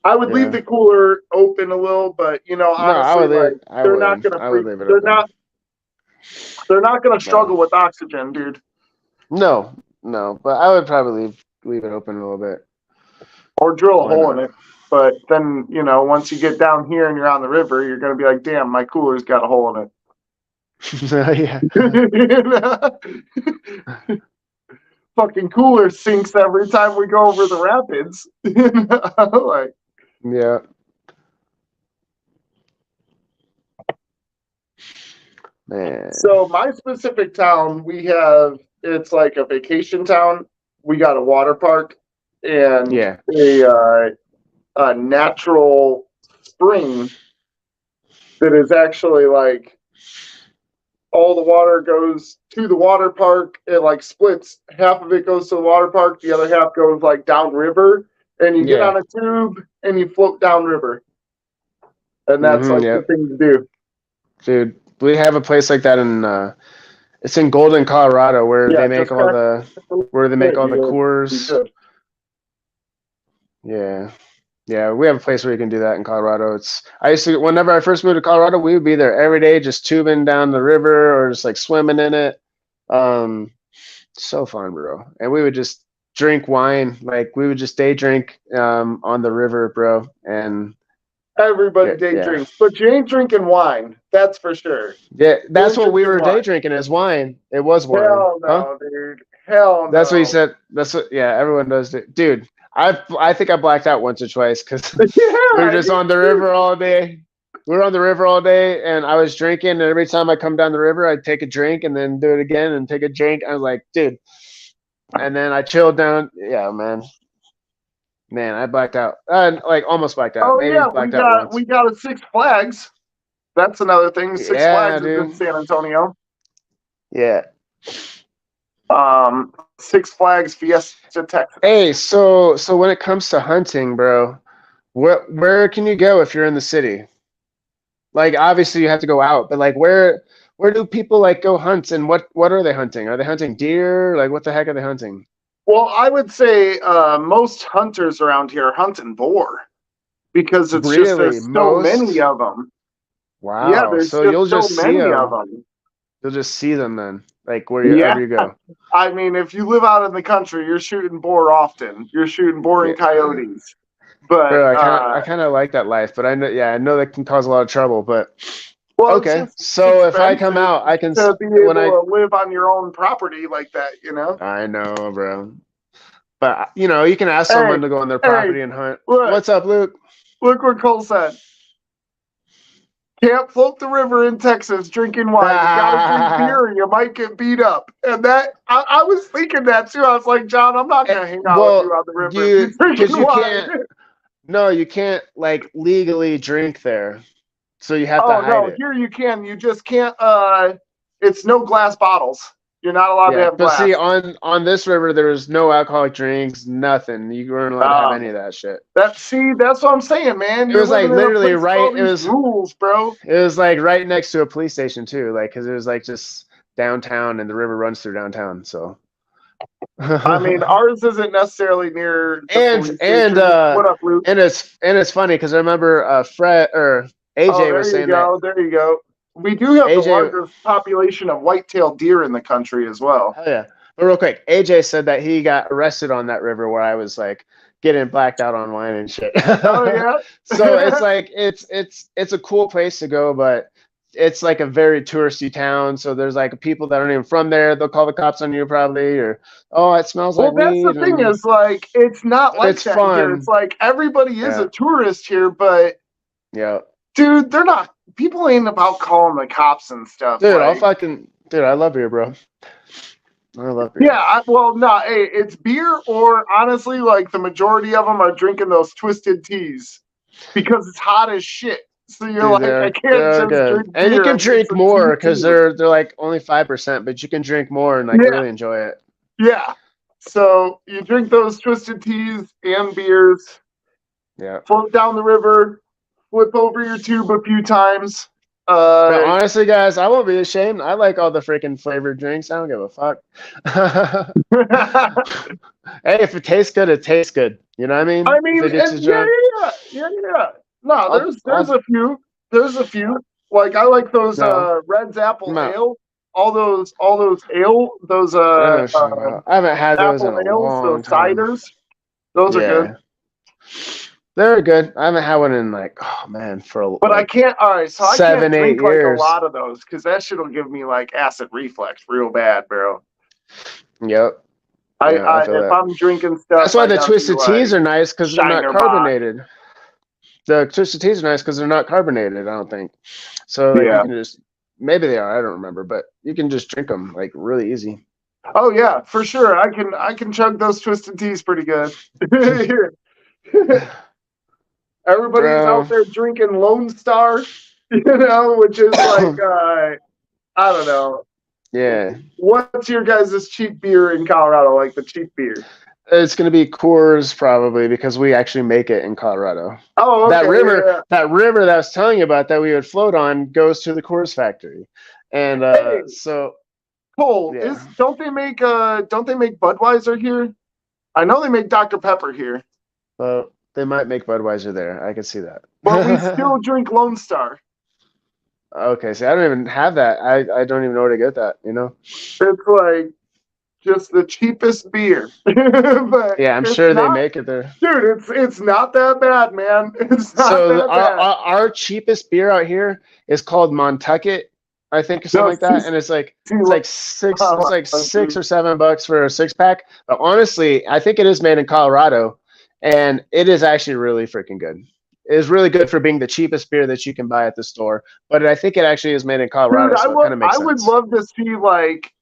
I would leave yeah. the cooler open a little, but you know, No, honestly, like I would leave it they're open. not gonna No, struggle with oxygen, dude. no, but I would probably leave it open a little bit. Or drill a Why hole in not? it. But then, you know, once you get down here and you're on the river, you're gonna be like, damn, my cooler's got a hole in Yeah. it. Fucking cooler sinks every time we go over the rapids. Like, Yeah. Man. so my specific town, it's like a vacation town. We got a water park and Yeah. a natural spring that is actually like all the water goes to the water park. It like splits. Half of it goes to the water park. The other half goes like downriver. And you get Yeah. on a tube and you float downriver. And that's like the Yep. thing to do. Dude, we have a place like that in it's in Golden, Colorado, where Yeah, they just make all crack the you Coors. good. Yeah. Yeah, we have a place where you can do that in Colorado. Whenever I first moved to Colorado, we would be there every day just tubing down the river or just like swimming in it. So fun, bro. And we would just drink wine. Like we would just day drink on the river, bro. And Everybody day yeah. drinks, but you ain't drinking wine. That's for sure. Yeah, You that's ain't what we drinking were day wine. drinking as wine. It was wine. Hell Huh? no, dude. Hell That's what he no. said. That's what yeah, everyone does it. Dude, I think I blacked out once or twice because we were Yeah, just on the river all day. We were on the river all day and I was drinking and every time I come down the river I'd take a drink and then do it again and take a drink. I was like, dude. And then I chilled down. Yeah, man. Man, I blacked out. Like almost blacked out. oh Maybe yeah, blacked out once. we got a Six Flags. That's another thing. Six Yeah, Flags is in dude. San Antonio. Yeah. Six Flags Fiesta, Texas. Hey, so when it comes to hunting, bro, where can you go if you're in the city? Like obviously you have to go out, but like where do people like go hunt and what are they hunting? Are they hunting deer? Like what the heck are they hunting? Well, I would say most hunters around here are hunting boar because it's just Really? there's so many Most? of them. Yeah, Wow. there's So just you'll so just see many of them. them. You'll just see them then, like Yeah, wherever you go. I mean, if you live out in the country, you're shooting boar often. You're shooting boar Yeah. and coyotes. But Bro, I kind of like that life, but I know that can cause a lot of trouble, but well, okay. it's So if I come expensive out, I can to be when able to live on your own property like that, you know? I know, bro. But you know, you can ask Hey, someone to go on their hey, property and hunt. look, What's up, Luke? look what Cole said. Can't float the river in Texas drinking wine. You gotta drink beer or you might get beat up. And that I was thinking that too. I was like, John, I'm not gonna hang out with you Well, on the river if you're because drinking you wine. can't. No, you can't like legally drink there, so you have to Oh hide no, it. here you can. You just can't. It's no glass bottles. You're not allowed to Yeah, have but see, glass. on this river, there was no alcoholic drinks, nothing. You weren't allowed to have Um, any of that shit. that's what I'm saying, man. It You're was like living in a literally place with right. all these rules, bro. It was like right next to a police station too, like because it was like just downtown, and the river runs through downtown. So, I mean, ours isn't necessarily near the and police and station. uh What up, Luke? and it's funny because I remember Fred or Oh, AJ was there you saying that go. There you go. We do have the AJ. largest population of white-tailed deer in the country as well. Hell yeah. But real quick, AJ said that he got arrested on that river where I was like getting blacked out on wine and shit. Oh yeah. So it's like it's a cool place to go, but it's like a very touristy town. So there's like people that aren't even from there. They'll call the cops on you probably, or oh, it smells like Well, that's the weed, thing and is like it's not but like it's that here. It's fun. like everybody is Yeah, a tourist here, but yeah. dude, they're not. People ain't about calling the cops and stuff. Dude, Like, I love beer, bro. I love beer. yeah, well, no, hey, it's beer or honestly, like the majority of them are drinking those twisted teas because it's hot as shit. So you're Dude, like, I can't they're just good, drink and you beer. can I need drink some tea more because too. they're like only 5%, but you can drink more and like Yeah, really enjoy it. yeah. So you drink those twisted teas and beers, Yeah. float down the river, flip over your tube a few times. But honestly, guys, I won't be ashamed. I like all the freaking flavored drinks. I don't give a fuck. Hey, if it tastes good, it tastes good. You know what I mean? I If mean, it gets and you drunk, yeah. No, I'll, there's I'll, a few. There's a few. Like I like those no, Red's I'm apple out. ale. All those ale, those I know what you're talking about. I haven't had those in apple a ales, long those time. ciders. Those are good. Yeah, they're good. I haven't had one in like, oh man, for But I like can't. All right, so I can't seven, eight drink like a years. lot of those because that shit'll give me like acid reflux real bad, bro. Yep. Yeah, I feel If that. I'm drinking stuff, That's why I the gotta be twisted teas like are nice because they're not Shiner Bock. carbonated. The twisted teas are nice because they're not carbonated. I don't think. So like you Yeah. can just maybe they are. I don't remember, but you can just drink them like really easy. Oh yeah, for sure. I can chug those twisted teas pretty good. Everybody's out Bro, there drinking Lone Star, which is like I don't know. yeah, What's your guys' cheap beer in Colorado? Like the cheap beer? it's gonna be Coors probably because we actually make it in Colorado. Oh, That okay, river, yeah. that river that I was telling you about that we would float on goes to the Coors factory, and Hey, so Cole, yeah. don't they make Budweiser here? I know they make Dr. Pepper here, Well, they might make Budweiser there. I can see but we that. still drink Lone Star. Okay, see, I don't even have that. I don't even know where to get that. You know? It's like just the cheapest beer, but Yeah, I'm it's sure they not, make it there. dude. It's not that bad, man. It's not So that bad. our cheapest beer out here is called Montucket, I think, or something No, like that, and it's like $6 or $7 for a 6 pack. But honestly, I think it is made in Colorado, and it is actually really freaking good. It is really good for being the cheapest beer that you can buy at the store. But I think it actually is made in dude, Colorado, so it kind of makes I would sense. love to see like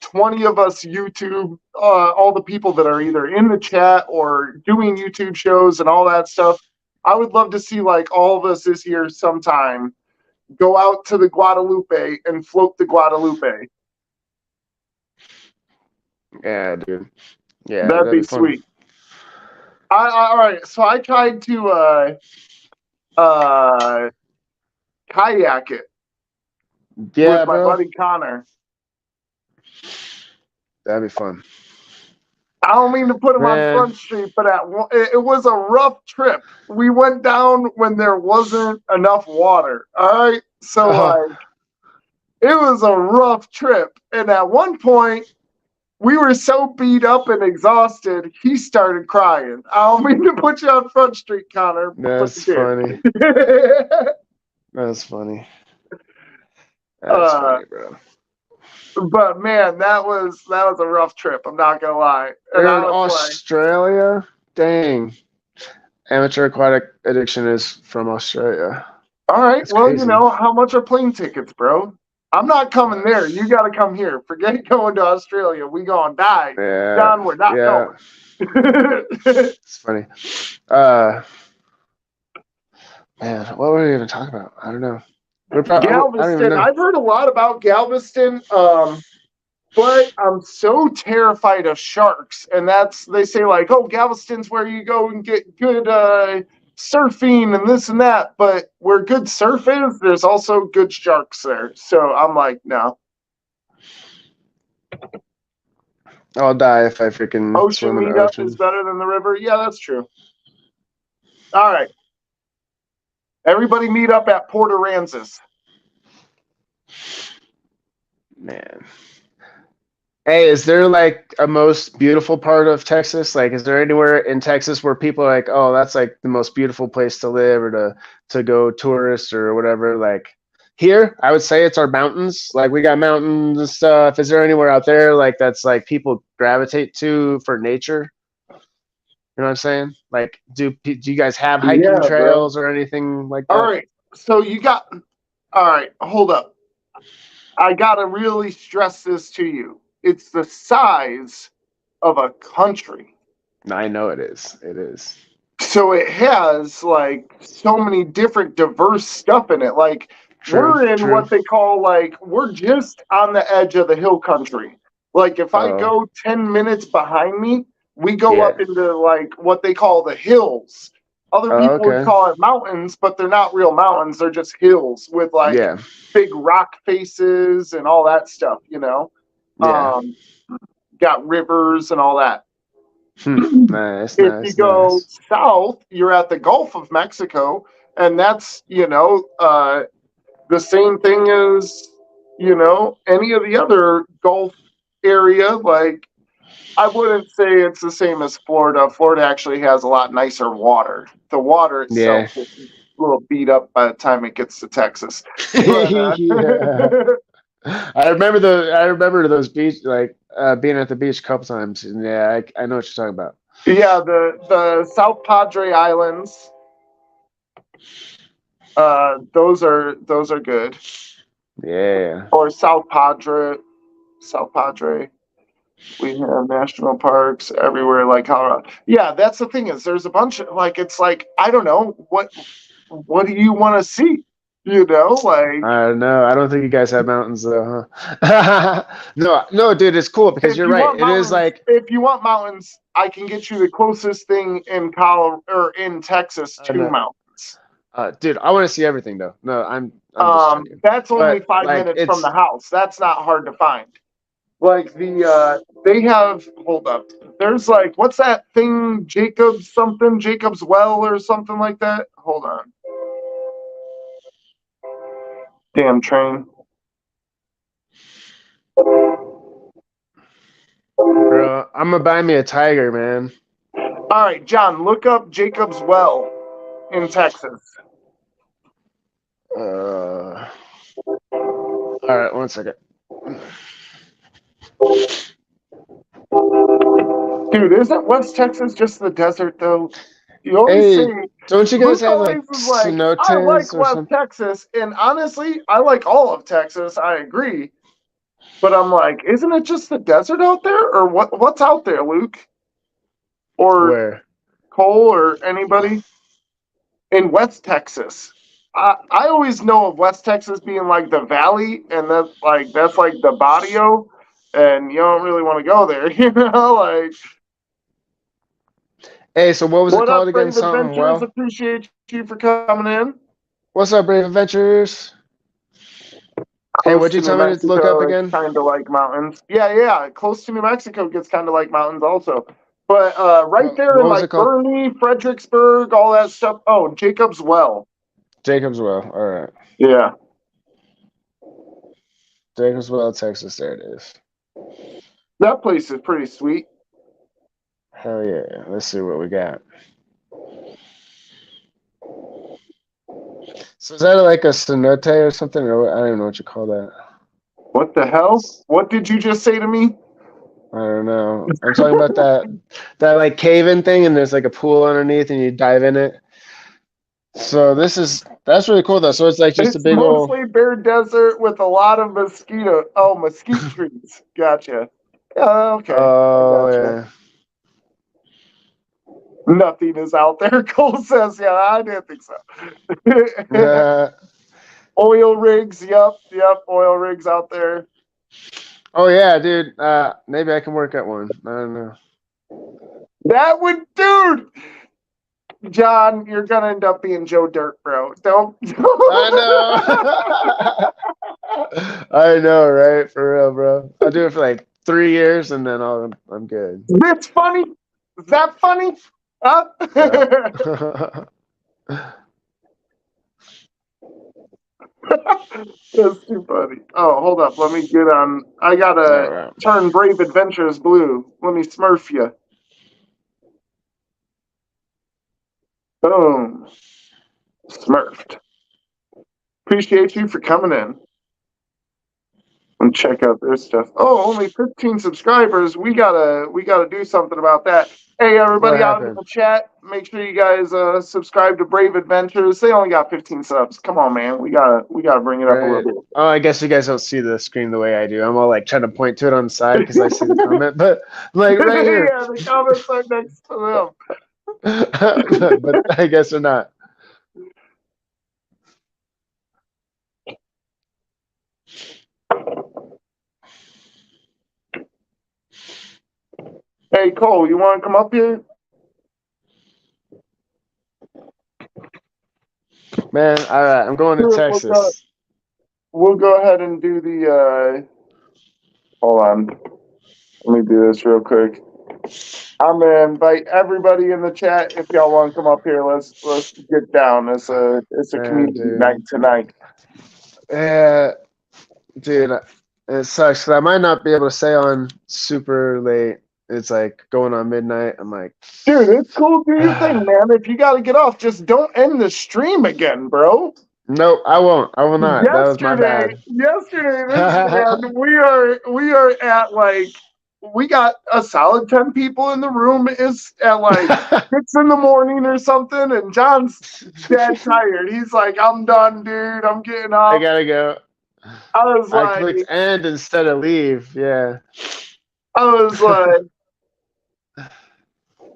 20 of us YouTube, all the people that are either in the chat or doing YouTube shows and all that stuff. I would love to see like all of us this year sometime go out to the Guadalupe and float the Guadalupe. Yeah, dude. Yeah, That'd that'd be be fun. sweet. All right, so I tried to uh kayak it Yeah, with my bro. buddy Connor. That'd be fun. I don't mean to put him on Man. Front Street, but it was a rough trip. We went down when there wasn't enough water. All right, so like it was a rough trip, and at one point we were so beat up and exhausted, he started crying. I don't mean to put you on Front Street, Connor, but That's you funny. did. That's funny. That's funny, bro. But man, that was a rough trip. I'm not gonna lie. And Dude, I was like, Australia? Dang. Amateur aquatic addiction is from Australia. all right, That's well, crazy. how much are plane tickets, bro? I'm not coming there. You got to come here. Forget going to Australia. We gonna die. Yeah. John, we're not Yeah. going. It's funny. Man, what were we even talking about? I don't know. We're probably, I don't even Galveston. know. I've heard a lot about Galveston. But I'm so terrified of sharks, and they say like, oh, Galveston's where you go and get good surfing and this and that. But where good surf is, there's also good sharks there. So I'm like, no. I'll die if I freaking Ocean swim in the meetup is ocean. better than the river. Yeah, that's true. All right, everybody meet up at Port Aransas. Man. Hey, is there like a most beautiful part of Texas? Like, is there anywhere in Texas where people are like, oh, that's like the most beautiful place to live or to go tourist or whatever? Like here, I would say it's our mountains. Like we got mountains and stuff. Is there anywhere out there like that's like people gravitate to for nature? You know what I'm saying? Like, do you guys have hiking Yeah, bro. trails or anything like All that? right, so you got. All right, hold up. I gotta really stress this to you. It's the size of a country. I know it is. It is. So it has like so many different diverse stuff in it. Like True. we're in True. what they call like we're just on the edge of the hill country. Like if I Oh, go 10 minutes behind me, we go up yeah. into like what they call the hills. Other Oh, people would okay. call it mountains, but they're not real mountains. They're just hills with like Yeah. big rock faces and all that stuff, you know. Yeah. Um, got rivers and all that. Nice, If you nice, go nice. south, you're at the Gulf of Mexico, and that's the same thing as any of the other Gulf area. Like I wouldn't say it's the same as Florida. Florida actually has a lot nicer water. The water itself Yeah. gets a little beat up by the time it gets to Texas, but Yeah. I remember those beach like being at the beach a couple times, and yeah, I know what you're talking about. yeah, the South Padre Islands. Those are good. Yeah. Or South Padre. South Padre. We have national parks everywhere, like Colorado. Yeah, that's the thing is there's a bunch of like it's like I don't know what do you want to see? Like I don't know. I don't think you guys have mountains though, huh? No, no, dude, it's cool because you're right. It is like if you want mountains, I can get you the closest thing in Colorado or in Texas I to know. mountains. Dude, I want to see everything though. No, I'm just joking. That's only But 5 minutes from the house. That's not hard to find. Like they have hold up. There's like what's that thing? Jacob's Well or something like that. Hold on. Damn train. bro, I'm gonna buy me a tiger, man. All right, John, look up Jacob's Well in Texas. All right, 1 second. Dude, isn't West Texas just the desert though? You always say Hey, don't you guys Luke have always like is like, I cenotes like or West something? Texas, and honestly, I like all of Texas. I agree, but I'm like, isn't it just the desert out there, or what's out there, Luke, or Where? Cole, or anybody in West Texas? I always know of West Texas being like the valley, and that's like the barrio, and you don't really want to go there, Like, Hey, so what was it what called up, again? Brave Something Adventures? well. Appreciate you for coming in. What's up, Brave Adventures? Hey, Close what'd you to New tell me to look up Mexico, it's again? kind of like mountains. Yeah, yeah. Close to New Mexico gets kind of like mountains also. But right there in What was it like called? Bernie, Fredericksburg, all that stuff. Oh, Jacob's Well. Jacob's Well. All right. Yeah. Jacob's Well, Texas. There it is. That place is pretty sweet. Hell yeah. Let's see what we got. So is that like a cenote or something? Or I don't even know what you call that. What the hell? What did you just say to me? I don't know. I'm talking about that like cave-in thing, and there's like a pool underneath, and you dive in it. So that's really cool though. So it's like just a It's big old. mostly bare desert with a lot of mesquite trees. Gotcha. Yeah, okay. I Oh gotcha. yeah. Nothing is out there. Cole says, yeah, I didn't think so. Oil rigs, yep, oil rigs out there. Oh yeah, dude. Maybe I can work at one. I don't know. That would, dude. John, you're gonna end up being Joe Dirt, bro. Don't. I know. I know, right? For real, bro. I'll do it for like 3 years and then I'm good. This funny? Is that funny? Huh? Yeah. That's too funny. Oh, hold up. Let me get on. I gotta Right. turn Brave Adventures blue. Let me smurf you. Boom. Smurfed. Appreciate you for coming in. And check out their stuff. Oh, only 15 subscribers. We gotta do something about that. Hey, everybody out in the chat, make sure you guys subscribe to Brave Adventures. They only got 15 subs. Come on, man. We gotta bring it up a little bit. Oh, I guess you guys don't see the screen the way I do. I'm all like trying to point to it on the side because I see the comment, but like right here. Yeah, the comments are next to them. But I guess they're not. Hey, Cole, you want to come up here? Man, all right, I'm going to Texas. We'll go ahead and do the, hold on. Let me do this real quick. I'm going to invite everybody in the chat. If y'all want to come up here, let's get down. It's a community night tonight. Yeah, dude, it sucks because I might not be able to stay on super late. It's like going on midnight. I'm like, dude, it's cool. Do your thing, man. If you got to get off, just don't end the stream again, bro. Nope, I won't. I will not. That was my bad. Yesterday, man, we are at like, we got a solid 10 people in the room. Is at like 6 in the morning or something, and John's dead tired. He's like, I'm done, dude. I'm getting off. I gotta go. I clicked end instead of leave. Yeah. I was like,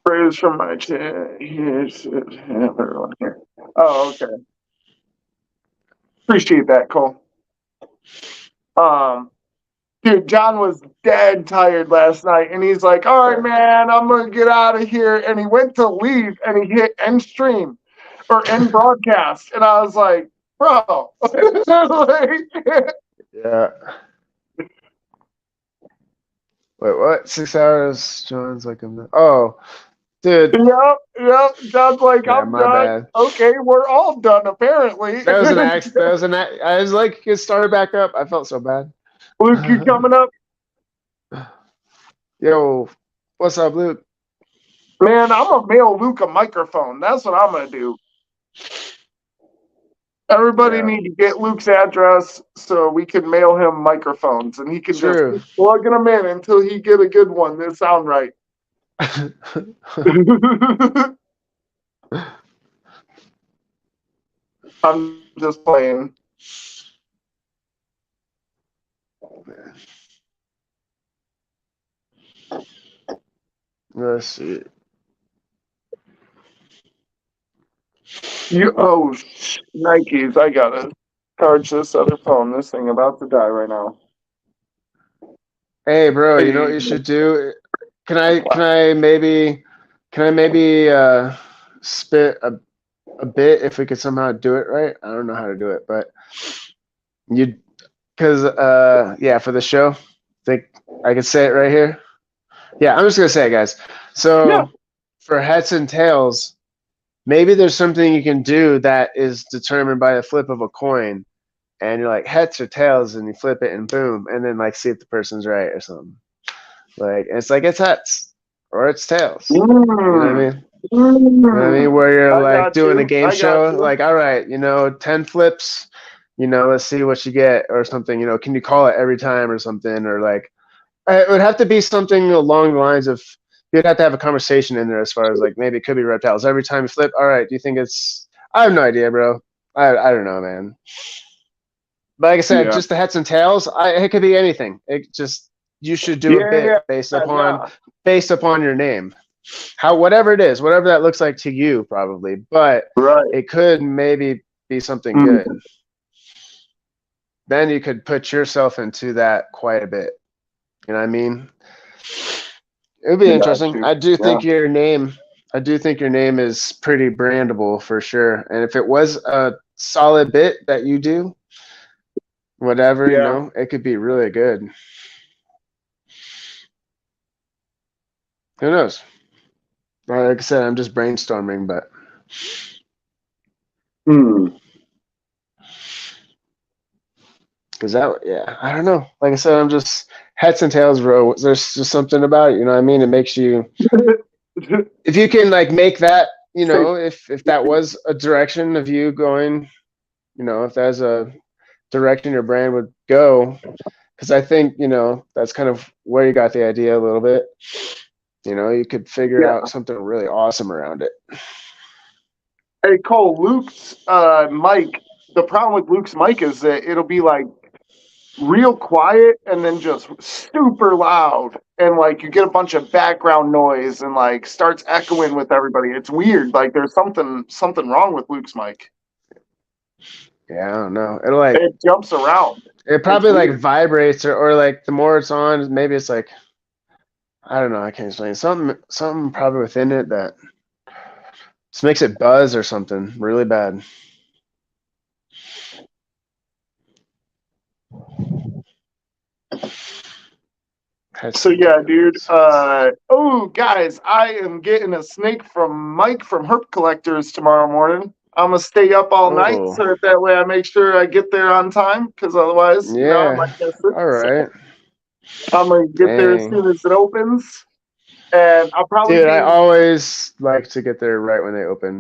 praise from my chat. Here's everyone here. Oh, okay. Appreciate that, Cole. Dude, John was dead tired last night, and he's like, all right, man, I'm going to get out of here. And he went to leave, and he hit end stream or end broadcast. And I was like, bro. Yeah. Wait, what? 6 hours? John's like, oh, dude. Yep. John's like, yeah, I'm done. Bad. Okay, we're all done, apparently. That was an accident. I was like, it started back up. I felt so bad. Luke, you coming up? Yo, what's up, Luke? Man, I'm gonna mail Luke a microphone. That's what I'm gonna do. Everybody need to get Luke's address so we can mail him microphones, and he can just keep plugging them in until he get a good one that sound right. I'm just playing. Let's see. Nikes! I gotta charge this other phone. This thing about to die right now. Hey, bro, you know what you should do? Can I maybe spit a bit if we could somehow do it right? I don't know how to do it, but yeah, for the show, think I could say it right here. Yeah, I'm just gonna say it, guys. So for heads and tails, maybe there's something you can do that is determined by the flip of a coin, and you're like heads or tails, and you flip it and boom, and then like see if the person's right or something. Like it's heads or it's tails. You know what I mean? You know what I mean? Where you're like doing a game show, like, all right, 10 flips, let's see what you get or something. Can you call it every time or something? Or like, it would have to be something along the lines of, you'd have to have a conversation in there as far as like, maybe it could be reptiles. Every time you flip, all right, do you think it's, I have no idea, bro. I don't know, man. But like I said, just the heads and tails, it could be anything. It just, you should do a bit based upon your name. whatever it is, whatever that looks like to you, probably. But Right. it could maybe be something good. Then you could put yourself into that quite a bit. You know what I mean? It would be interesting. I do think your name is pretty brandable for sure. And if it was a solid bit that you do, whatever, you know, it could be really good. Who knows? Like I said, I'm just brainstorming, but because I don't know. Like I said, I'm just heads and tails, bro. There's just something about it, you know what I mean? It makes you, if you can like make that, you know, if that was a direction of you going, you know, if that's a direction your brand would go, because I think, you know, that's kind of where you got the idea a little bit. You know, you could figure out something really awesome around it. Hey, Cole, Luke's mic, the problem with Luke's mic is that it'll be like real quiet and then just super loud. And like you get a bunch of background noise and like starts echoing with everybody. It's weird. Like there's something wrong with Luke's mic. Yeah, I don't know. It jumps around. It probably like vibrates or like the more it's on, maybe it's like, I don't know, I can't explain. Something probably within it that just makes it buzz or something really bad. So yeah, dude. Oh, guys, I am getting a snake from Mike from Herp Collectors tomorrow morning. I'm gonna stay up all night so that way I make sure I get there on time, because otherwise, you know, I might miss it. All right. So I'm gonna get there as soon as it opens, and I'll probably. Dude, I always like to get there right when they open.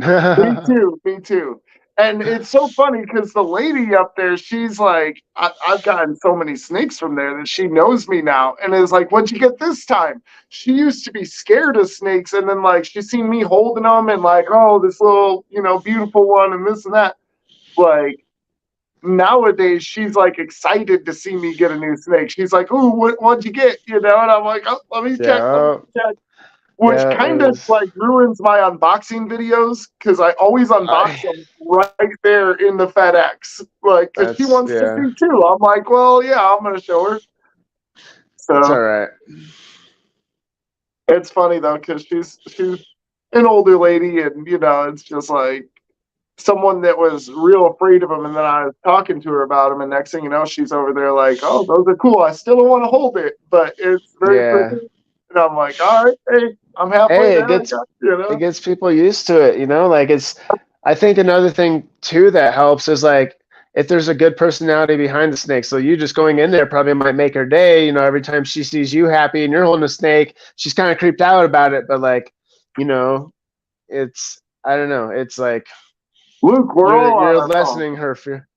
Me too. And it's so funny because the lady up there, she's like, I've gotten so many snakes from there that she knows me now and is like, what'd you get this time? She used to be scared of snakes, and then like she's seen me holding them and like, oh, this little, you know, beautiful one and this and that. Like nowadays, she's like excited to see me get a new snake. She's like, ooh, what'd you get? You know, and I'm like, oh, let me check. Which kind of like ruins my unboxing videos because I always unbox them right there in the FedEx. Like, because she wants to see too. I'm like, well, yeah, I'm going to show her. So it's all right. It's funny though because she's an older lady, and you know, it's just like someone that was real afraid of them, and then I was talking to her about them, and next thing you know, she's over there like, oh, those are cool. I still don't want to hold it, but it's very pretty. And I'm like, all right, hey, I'm halfway there. It gets people used to it, you know? Like I think another thing too that helps is like if there's a good personality behind the snake. So you just going in there probably might make her day, you know, every time she sees you happy and you're holding a snake, she's kind of creeped out about it, but like, you know, I don't know, it's like Luke, you're lessening her fear.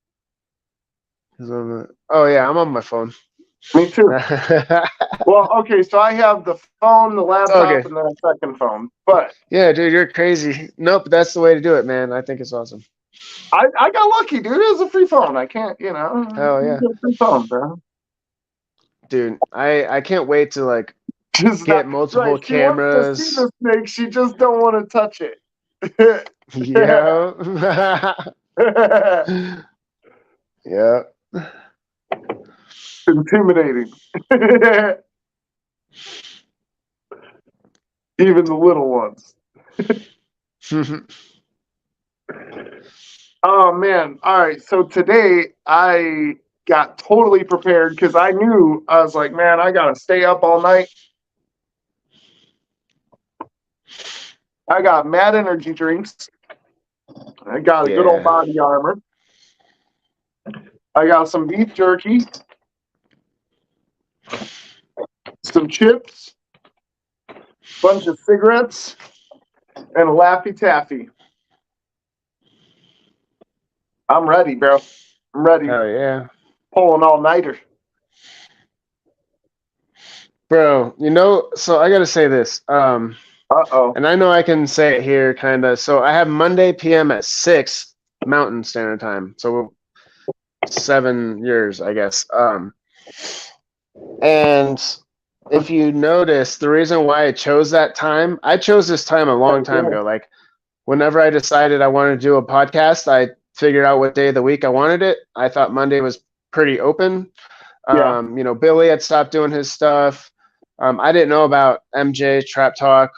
Oh yeah, I'm on my phone. Me too. Well, okay, so I have the phone, the laptop, and then a second phone. But yeah, dude, you're crazy. Nope, that's the way to do it, man. I think it's awesome. I got lucky, dude. It was a free phone. I can't, you know. Oh yeah, free phone, bro. Dude, I can't wait to like get multiple cameras. She wants to see the snake. She just don't want to touch it. Yeah. Yeah. Intimidating. Even the little ones. Oh man. All right. So today I got totally prepared because I knew, I was like, man, I gotta stay up all night. I got Mad Energy drinks. I got a good old body armor. I got some beef jerky, some chips, bunch of cigarettes, and a Laffy Taffy. I'm ready, bro. I'm ready. Oh yeah. Pulling all-nighter. Bro, you know, so I gotta say this. Uh-oh. And I know I can say it here kind of. So I have Monday PM at 6 Mountain Standard Time. So 7 years, I guess. And if you notice, the reason why I chose that time, I chose this time a long time ago. Like whenever I decided I wanted to do a podcast, I figured out what day of the week I wanted it. I thought Monday was pretty open. Yeah. Billy had stopped doing his stuff. I didn't know about MJ Trap Talk.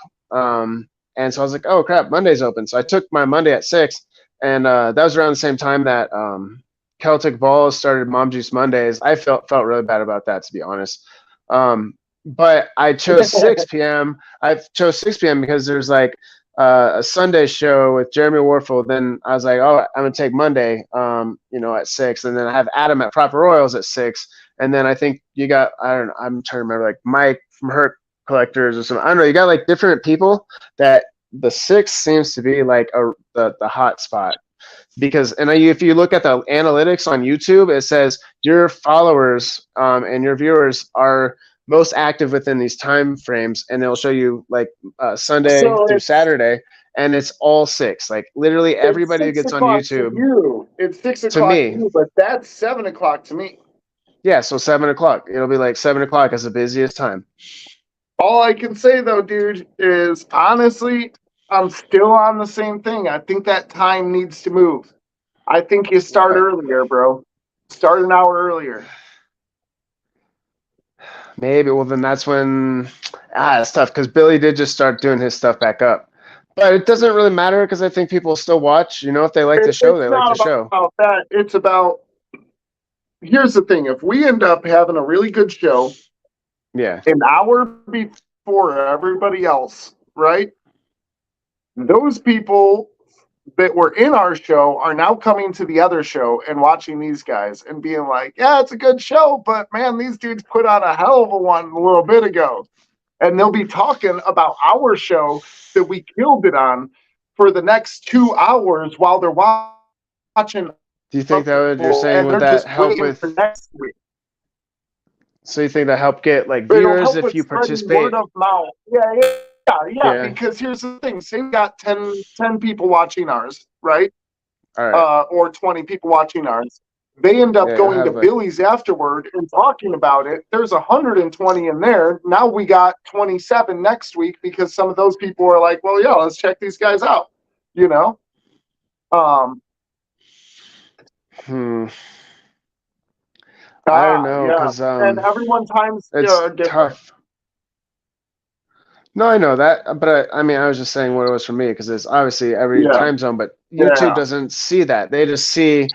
And so I was like, oh crap, Monday's open. So I took my Monday at 6, and that was around the same time that Celtic Balls started Mom Juice Mondays. I felt really bad about that, to be honest. But I chose 6 p.m. I chose 6 p.m. because there's like a Sunday show with Jeremy Warfield. Then I was like, oh, I'm gonna take Monday, at 6, and then I have Adam at Proper Royals at 6, and then I think you got, I don't know, I'm trying to remember, like Mike from Hurt Collectors or something. I don't know. You got like different people that the 6 seems to be like the hot spot. Because if you look at the analytics on YouTube, it says your followers and your viewers are most active within these time frames, and it'll show you like Sunday So through Saturday, and it's all 6. Like literally everybody who it's 6 gets on o'clock to YouTube. you. It's 6 To o'clock to me, you, but that's 7 o'clock to me. yeah. So 7 o'clock. It'll be like 7 o'clock is the busiest time. All I can say though, dude, is honestly, I'm still on the same thing. I think that time needs to move. I think you start earlier, bro. Start an hour earlier. Maybe. Well, then that's when it's tough because Billy did just start doing his stuff back up. But it doesn't really matter because I think people still watch. If they like the show, they like the show. About that. It's about. Here's the thing: if we end up having a really good show, yeah, an hour before everybody else, right? Those people that were in our show are now coming to the other show and watching these guys and being like, yeah, it's a good show, but man, these dudes put on a hell of a one a little bit ago. And they'll be talking about our show that we killed it on for the next 2 hours while they're watching. Do you think that what you're saying would that help with next week? So you think that help get like viewers if you participate? Word of mouth. Yeah. Because here's the thing: say we got 10 people watching ours, right? All right. Or 20 people watching ours. They end up going to Billy's afterward and talking about it. There's 120 in there. Now we got 27 next week because some of those people are like, well, yeah, let's check these guys out. I don't know because and everyone times it's tough. No, I know that, but I was just saying what it was for me because it's obviously every time zone, but YouTube doesn't see that. They just see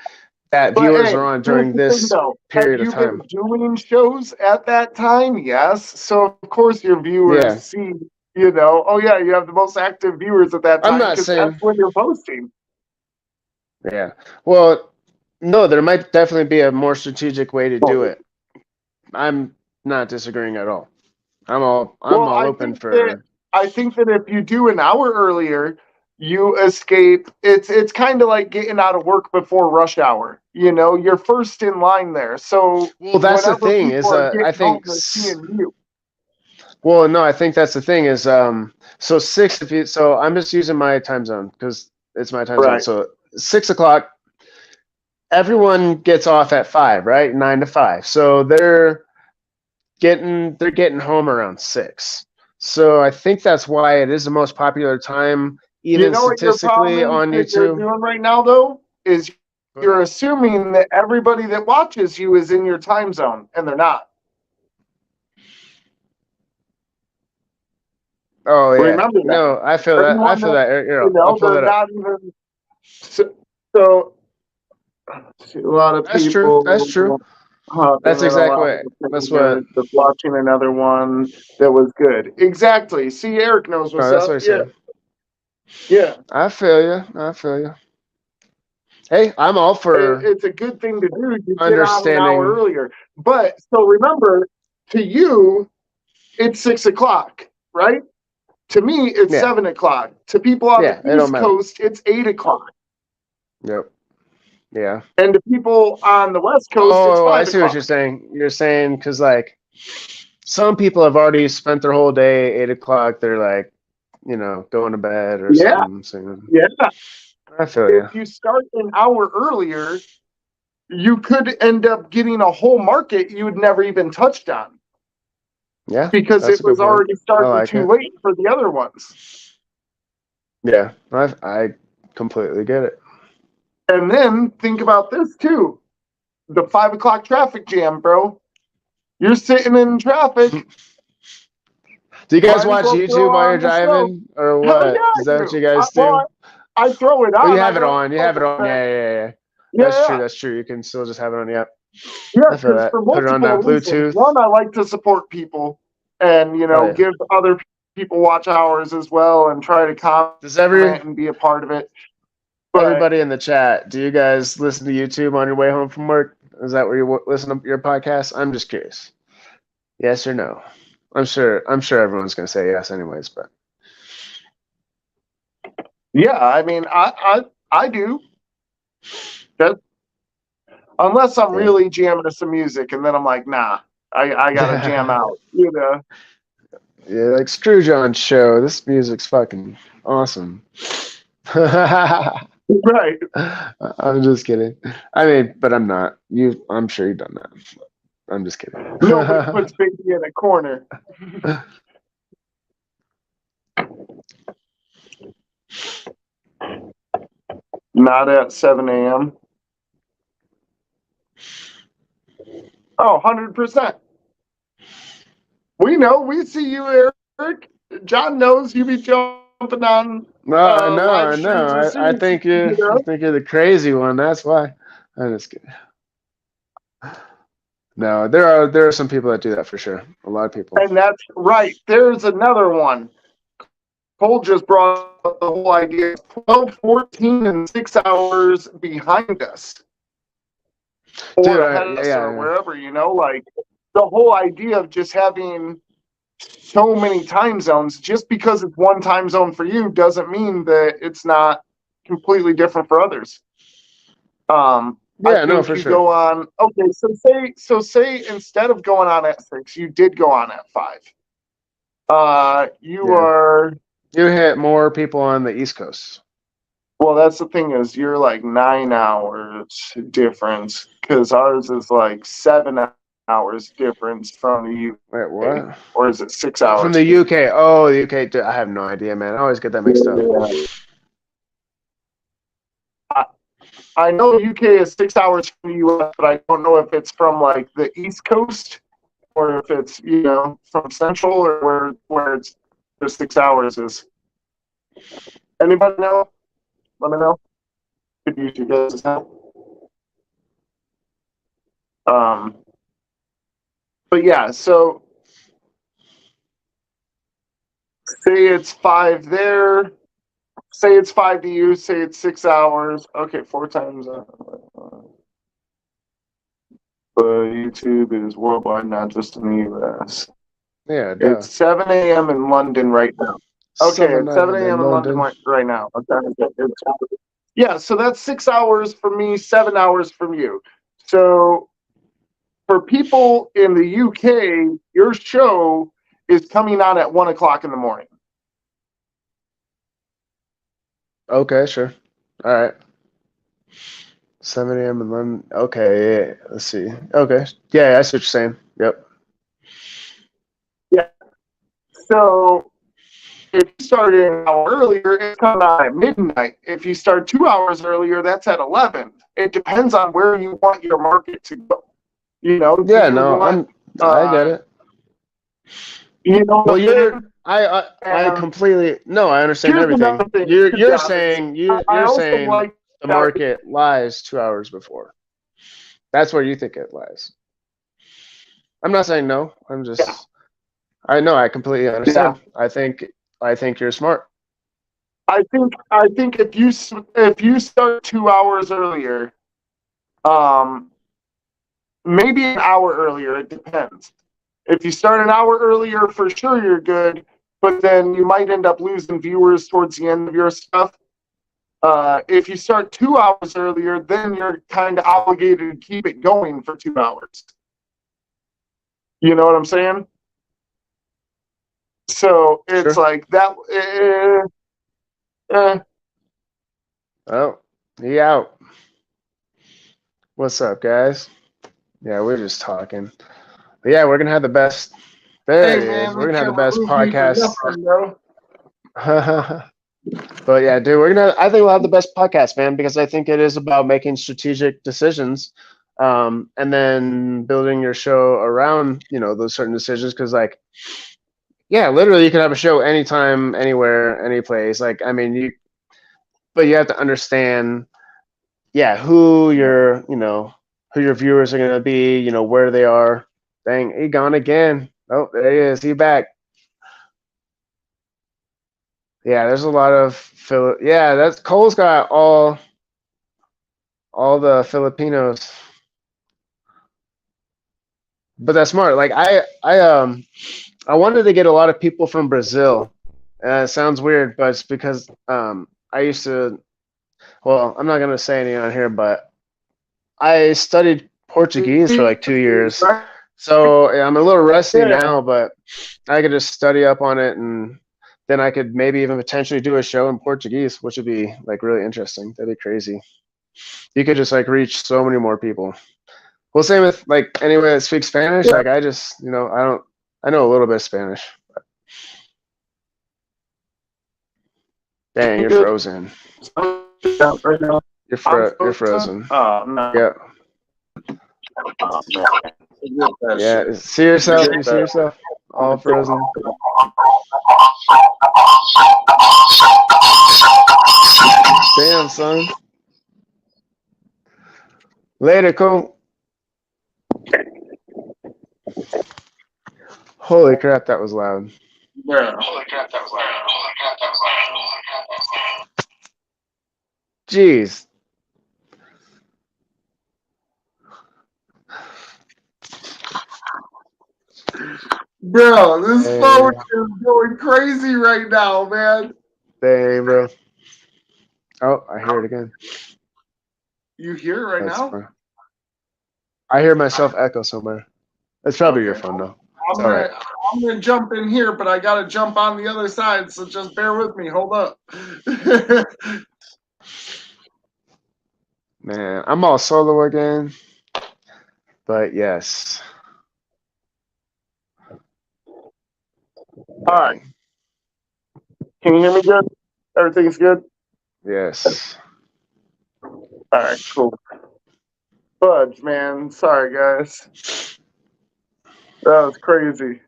that viewers are on during this period of time. Have you been doing shows at that time? Yes. So of course your viewers see, oh yeah, you have the most active viewers at that time. I'm not saying that's when you're posting. Yeah. Well, no, there might definitely be a more strategic way to do it. I'm not disagreeing at all. I'm all open for. I think that if you do an hour earlier, you escape. It's kind of like getting out of work before rush hour. You're first in line there. So that's the thing is I think. Well, no, I think that's the thing is so 6 if you so I'm just using my time zone because it's my time zone. So 6 o'clock. Everyone gets off at 5, right? 9 to 5. So they're getting home around 6. So I think that's why it is the most popular time, even statistically on YouTube. What you're doing right now, though, is you're assuming that everybody that watches you is in your time zone, and they're not. Oh yeah. Remember that. No, I feel that. I feel that. I'll pull that up. So a lot of people. That's true. That's exactly it. That's what. Watching another one that was good. Exactly. See, Eric knows what's that's up. What I said. Yeah. I feel you. Hey, I'm all for. It's a good thing to do. You get on an hour earlier, but so remember, to you, it's 6 o'clock, right? To me, it's 7 o'clock. To people on the East Coast, it's 8 o'clock. Yep. Yeah. And to people on the West Coast, it's 5 o'clock. I see what you're saying. You're saying because like some people have already spent their whole day 8 o'clock. They're like, going to bed or something. So, yeah. I feel you. If you start an hour earlier, you could end up getting a whole market you would never even touched on. Yeah, because that's it a good was point. already I starting like too it. late for the other ones. Yeah, I completely get it. And then think about this too. The 5 o'clock traffic jam, bro. You're sitting in traffic. Do you guys Might as watch well throw YouTube while you're on the show. driving, or Hell what? yeah, Is I that what do. you guys do? I throw it Oh, you on. I have it don't. on. You have it on. Yeah. Yeah, That's true. yeah, That's true. You can still just have it on. Yep. yeah. I feel Because that. for Put it on multiple reasons. Bluetooth. One, I like to support people, and Oh yeah. give other people watch hours as well, and try to Does comment and be a part of it. But everybody in the chat, do you guys listen to YouTube on your way home from work? Is that where you listen to your podcast? I'm just curious. Yes or no? I'm sure everyone's gonna say yes anyways, but yeah, I mean, I do. That, unless I'm yeah. really jamming to some music, and then I'm like, nah, I gotta jam out. Yeah, like Screw John's show. This music's fucking awesome. Right. I'm just kidding. I mean, but I'm not. I'm sure you've done that. I'm just kidding. Nobody puts Biggie in a corner. Not at 7 a.m. Oh, 100%. We know. We see you, Eric. John knows you be jumping on No, I know, live I know. streams as soon I as think you you get I up. think you're the crazy one. That's why. I'm just kidding. No, there are some people that do that for sure. A lot of people. And that's right. There's another one. Cole just brought up the whole idea of 12, 14, and 6 hours behind us Dude, or ahead of us or yeah. wherever, like the whole idea of just having so many time zones, just because it's one time zone for you doesn't mean that it's not completely different for others. I Yeah, no, think for you sure. go on. Okay, say instead of going on at 6, you did go on at 5. You Yeah. are. You hit more people on the East Coast. Well, that's the thing is you're like 9 hours difference because ours is like 7 hours difference from the Wait, UK, what? or is it six From hours? the UK. Oh, the UK. Dude, I have no idea, man. I always get that mixed up. Yeah. I know UK is 6 hours from the US, but I don't know if it's from like the East Coast or if it's from Central or where it's the 6 hours is. Anybody know? Let me know. Could use you guys' help. But yeah, so say it's 5 there. Say it's 5 to you. Say it's 6 hours. Okay, 4 times. But YouTube is worldwide, not just in the US. Yeah, duh. It's 7 a.m. in London right now. Okay, 7 it's 7 a.m. in a.m. in London London. right now. Yeah, so that's 6 hours for me, 7 hours from you. So for people in the UK, your show is coming on at 1 o'clock in the morning. Okay, sure. All right. 7 a.m. in London. Okay, yeah. Let's see. Okay. Yeah, I see what you're saying. Yep. Yeah. So if you start an hour earlier, it's coming on at midnight. If you start 2 hours earlier, that's at 11. It depends on where you want your market to go. Do Yeah, you no, want, I get it. Well, I and completely no, I understand here's everything. another thing, You're Travis. saying I you're also saying like the that. market lies 2 hours before. That's where you think it lies. I'm not saying no. Yeah, I know, I completely yeah. understand. I think you're smart. I think if you start 2 hours earlier, um, maybe an hour earlier, it depends. If you start an hour earlier, for sure you're good, but then you might end up losing viewers towards the end of your stuff. If you start 2 hours earlier, then you're kind of obligated to keep it going for 2 hours. You know what I'm saying? So it's Sure. like that. Oh, he out. What's up, guys? Yeah, we're just talking. But yeah, we're gonna have the best There it Hey is. man, We're they gonna have the can't best remove me for podcast. nothing, bro. But yeah, dude, I think we'll have the best podcast, man, because I think it is about making strategic decisions, and then building your show around, those certain decisions. Because like, yeah, literally, you can have a show anytime, anywhere, any place. Like, I mean, but you have to understand, yeah, who your viewers are gonna be, where they are. Dang, he gone again. Oh, there he is. He back. Yeah, there's a lot of Yeah, that's Cole's got all the Filipinos, but that's smart. Like I wanted to get a lot of people from Brazil. It sounds weird, but it's because I used to. Well, I'm not gonna say any on here, but I studied Portuguese for like 2 years, Right? so I'm a little rusty Yeah. now, but I could just study up on it, and then I could maybe even potentially do a show in Portuguese, which would be like really interesting. That'd be crazy. You could just like reach so many more people. Well, same with like anyone that speaks Spanish. Yeah. Like I just, I know a little bit of Spanish. Dang, you're frozen. Right now. You're frozen. Oh no. Yeah, Oh, man. Forget that yeah. shit. See yourself. Forget You see that. yourself all frozen. Damn, son. Later, Cole. Holy crap, that was loud. Yeah. Jeez. Bro, this phone Hey, is going crazy right now, man. dang, bro. Oh, I hear it again. You hear it right That's now? fine. I hear myself echo somewhere. It's probably your Okay. phone, though. It's I'm all gonna right. I'm gonna jump in here, but I gotta jump on the other side, so just bear with me. Hold up. Man, I'm all solo again. But yes. All right. Can you hear me good? Everything's good? Yes. All right, cool. Fudge, man. Sorry, guys. That was crazy.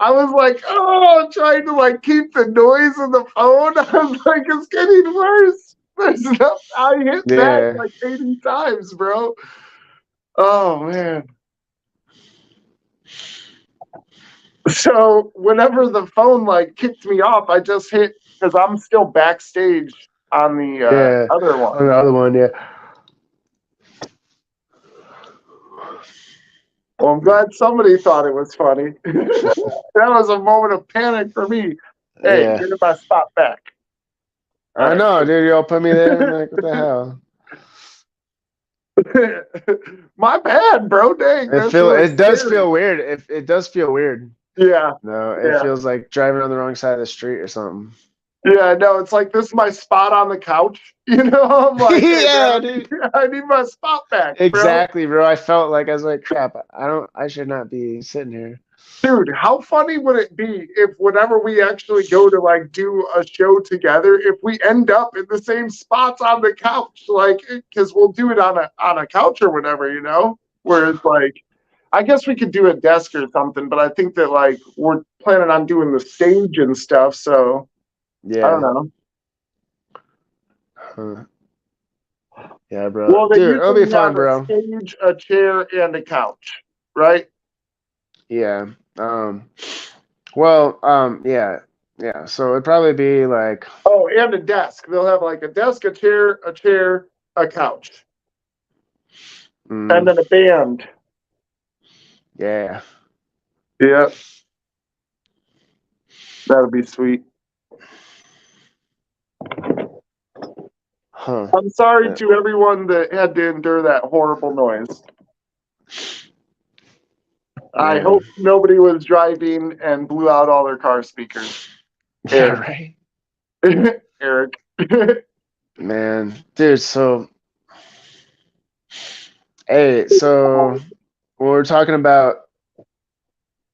I was like, oh, trying to like keep the noise of the phone. I was like, it's getting worse. There's no, I hit back Yeah. like 80 times, bro. Oh man. So whenever the phone like kicked me off, I just hit because I'm still backstage on the Yeah. other On one. the other one, yeah. Well, I'm glad somebody thought it was funny. That was a moment of panic for me. Hey, Yeah. give me my spot back. All I right. know, dude. Y'all put me there. I'm like, what the hell? My bad, bro. Dang, that's It does scary. feel weird. It does feel weird. Yeah, No, it yeah, feels like driving on the wrong side of the street or something. yeah. No, it's like this is my spot on the couch. You know, I'm like, hey, Yeah, man, dude. I need my spot back, bro. Exactly, bro. I felt like I was like, crap. I should not be sitting here. Dude, how funny would it be if whenever we actually go to like do a show together, if we end up in the same spots on the couch, like, because we'll do it on a couch or whatever, you know, where it's like, I guess we could do a desk or something, but I think that like we're planning on doing the stage and stuff, so I don't Yeah. know. Huh. Yeah, bro. Well, they Dude, it'll be usually fun, have a bro. stage, a chair, and a couch, right? Yeah. Well, yeah. Yeah. So it'd probably be like, Oh, and a desk. They'll have like a desk, a chair, a couch, and mm, then a band. yeah. Yeah, that'd be sweet. Huh. I'm sorry Yeah. to everyone that had to endure that horrible noise. I Man. hope nobody was driving and blew out all their car speakers. Yeah, Eric. right. Eric. Man. Dude, so hey, so when we're talking about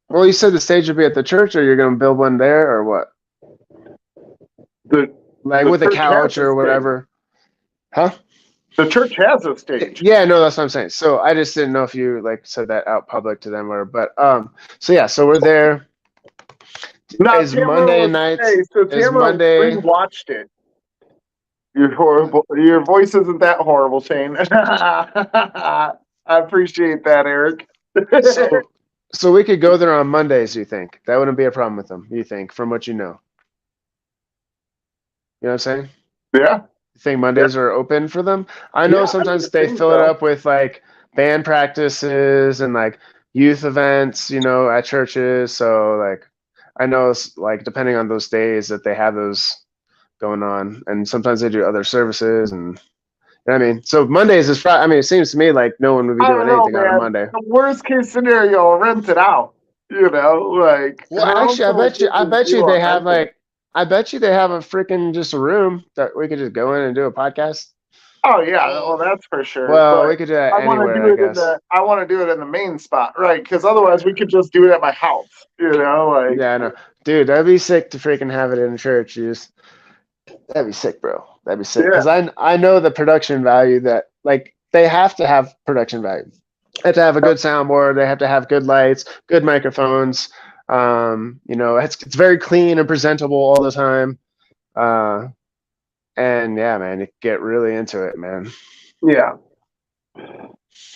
Well, you said the stage would be at the church, or you're gonna build one there, or what? The Like the with a church has couch a or stage. whatever? Huh? The church has a stage. Yeah, no, that's what I'm saying. So I just didn't know if you like said that out public to them or, but so yeah, so we're there. Now Is Monday nights? so Is Tamara Monday? rewatched it. You're horrible. Your voice isn't that horrible, Shane. I appreciate that, Eric. So, so we could go there on Mondays. You think that wouldn't be a problem with them? You think, from what you know? You know what I'm saying? Yeah, You think yeah, Mondays are open for them? I know yeah. I mean, sometimes I they think fill it so. up with like band practices and like youth events, you know, at churches. So like, I know it's like depending on those days that they have those going on, and sometimes they do other services and. You know what I mean, so Mondays is Friday. I mean, it seems to me like no one would be I don't doing know, anything on a man. Monday. The worst case scenario, rent it out. You know, like Well, how actually, can we get I this bet you deal they on have renting? like, I bet you they have a freaking just a room that we could just go in and do a podcast. Oh yeah, well that's for sure. Well, But we could do that I want to anywhere, do I it in guess. the main spot, right? Because otherwise we could just do it at my house. You know, like Yeah, I know, dude. That'd be sick to freaking have it in church. You just, that'd be sick, bro. That'd be sick. yeah, Cause I know the production value that like they have to have production value. They have to have a good soundboard. They have to have good lights, good microphones. You know, it's very clean and presentable all the time. Uh, and yeah, man, you get really into it, man. yeah.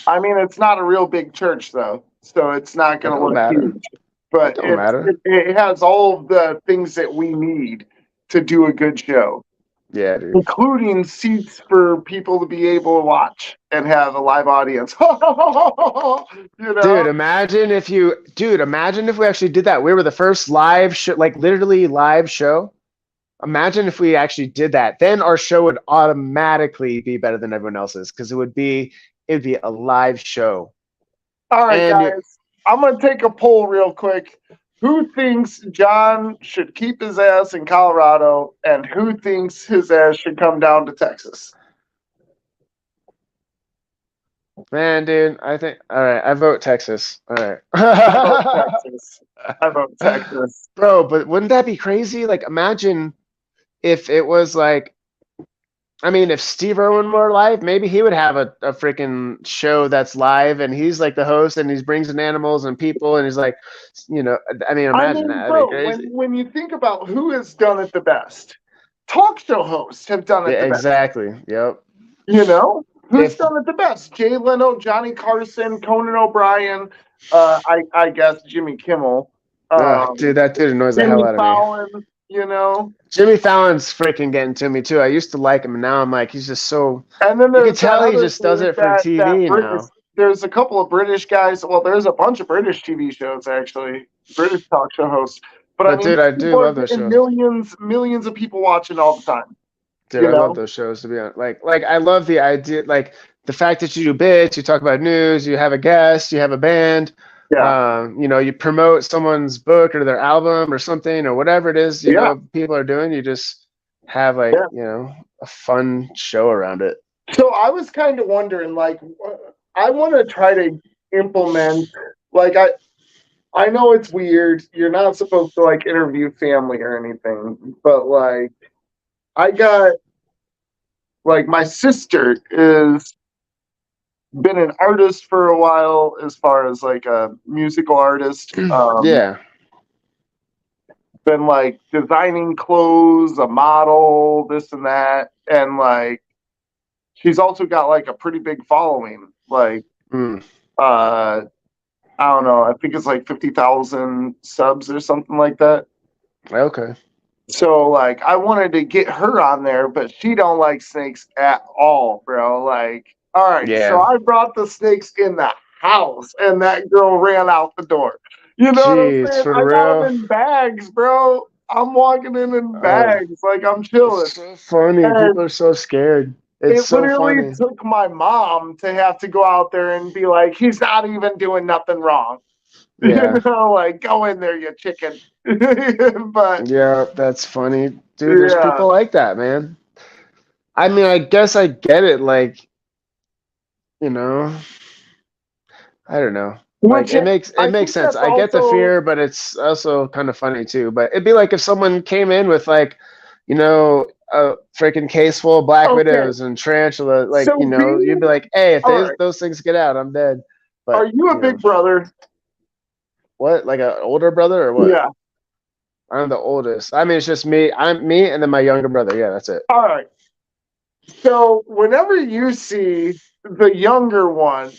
I mean, it's not a real big church though, so it's not It going to don't look matter. huge. It But don't matter. it has all of the things that we need to do a good show, Yeah, dude. including seats for people to be able to watch and have a live audience. You Dude, know? imagine if we actually did that. We were the first live show, like literally live show. Imagine if we actually did that. Then our show would automatically be better than everyone else's because it'd be a live show. All right, And you, guys. I'm going to take a poll real quick. Who thinks John should keep his ass in Colorado, and who thinks his ass should come down to Texas? man, dude, I think all right, I vote Texas. All right. I vote Texas. I vote Texas. Bro, but wouldn't that be crazy? Like imagine if it was like I mean, if Steve Irwin were live, maybe he would have a freaking show that's live and he's like the host and he brings in animals and people and he's like, you know, I mean, I imagine mean, that. That'd be bro, crazy. when you think about who has done it the best, talk show hosts have done it Yeah, the best. exactly. Yep. You know, who's If done it the best? Jay Leno, Johnny Carson, Conan O'Brien. I guess Jimmy Kimmel, dude, that dude annoys the hell Jimmy out of me. Fallon. You know, Jimmy Fallon's freaking getting to me too. I used to like him and now I'm like, he's just so and then you can there's that tell he other just does dude it for that TV British. now. There's a couple of British guys. Well, there's a bunch of British TV shows actually, British talk show hosts. But I But mean, dude, I people do are love those getting shows. millions of people watching all the time. Dude, You I love know, those shows to be honest. Like I love the idea, like the fact that you do bits, you talk about news, you have a guest, you have a band, yeah, you know, you promote someone's book or their album or something or whatever it is, you yeah, know, people are doing. You just have like, yeah. you know, a fun show around it. So I was kind of wondering, like, I want to try to implement, like, I know it's weird. You're not supposed to like interview family or anything, but like, I got like my sister is been an artist for a while, as far as like a musical artist. Yeah. Been like designing clothes, a model, this and that, and like she's also got like a pretty big following. Like, Mm, uh, I don't know. I think it's like 50,000 subs or something like that. okay. So like I wanted to get her on there, but she don't like snakes at all, bro. Like, all right, so Yeah. I brought the snakes in the house and that girl ran out the door. You know what I'm Jeez, saying? for I got them real. in bags, bro. I'm walking in Oh, bags, like I'm it's chilling. so funny. People And are so scared. It's it so literally funny. took my mom to have to go out there and be like, he's not even doing nothing wrong. You Yeah. know, like go in there, you chicken. But Yeah, that's funny. Dude, there's yeah, people like that, man. I mean, I guess I get it. Like, you know, I don't know. Like Which it makes I think sense. that's I get the also fear, but it's also kind of funny too. But it'd be like if someone came in with like, you know, a freaking case full of black okay. widows and tarantula, like, So you know, being you'd be like, hey, if all right, those things get out, I'm dead. are But you a you know, big brother? what? Like an older brother or what? Yeah. I'm the oldest. I mean, it's just me. I'm me and then my younger brother. Yeah, that's it. All right. So whenever you see the younger one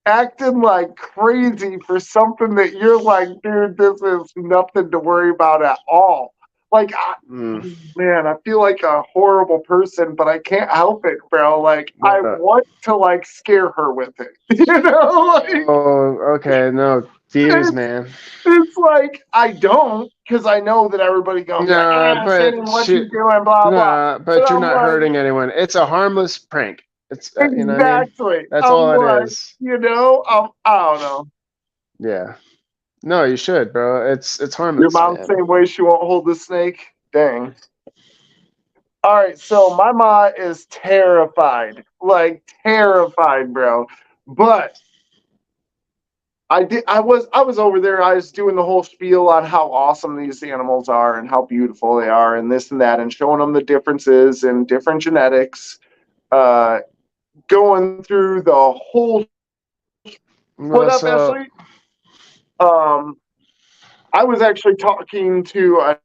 acting like crazy for something that you're like, dude, this is nothing to worry about at all. Like, Mm, man, I feel like a horrible person, but I can't help it, bro. Like, I what? want to like scare her with it. You know, like Oh, okay. No, views, it's, man. it's like I don't because I know that everybody gonna be like, Nah, Shane, but what you shit. doing, blah blah. Nah, But but you're I'm not like, hurting anyone. It's a harmless prank. It's you know what I mean? exactly. That's I'm all it like, is. I don't know. Yeah. No, you should, bro. It's Your harmless, mom's man. same way she won't hold the snake. Dang. All right, so my mom is terrified, like terrified, bro. But I was over there. I was doing the whole spiel on how awesome these animals are and how beautiful they are, and this and that, and showing them the differences and different genetics. Uh, Going through the whole. What Well, up, so Ashley? Um, I was actually talking to a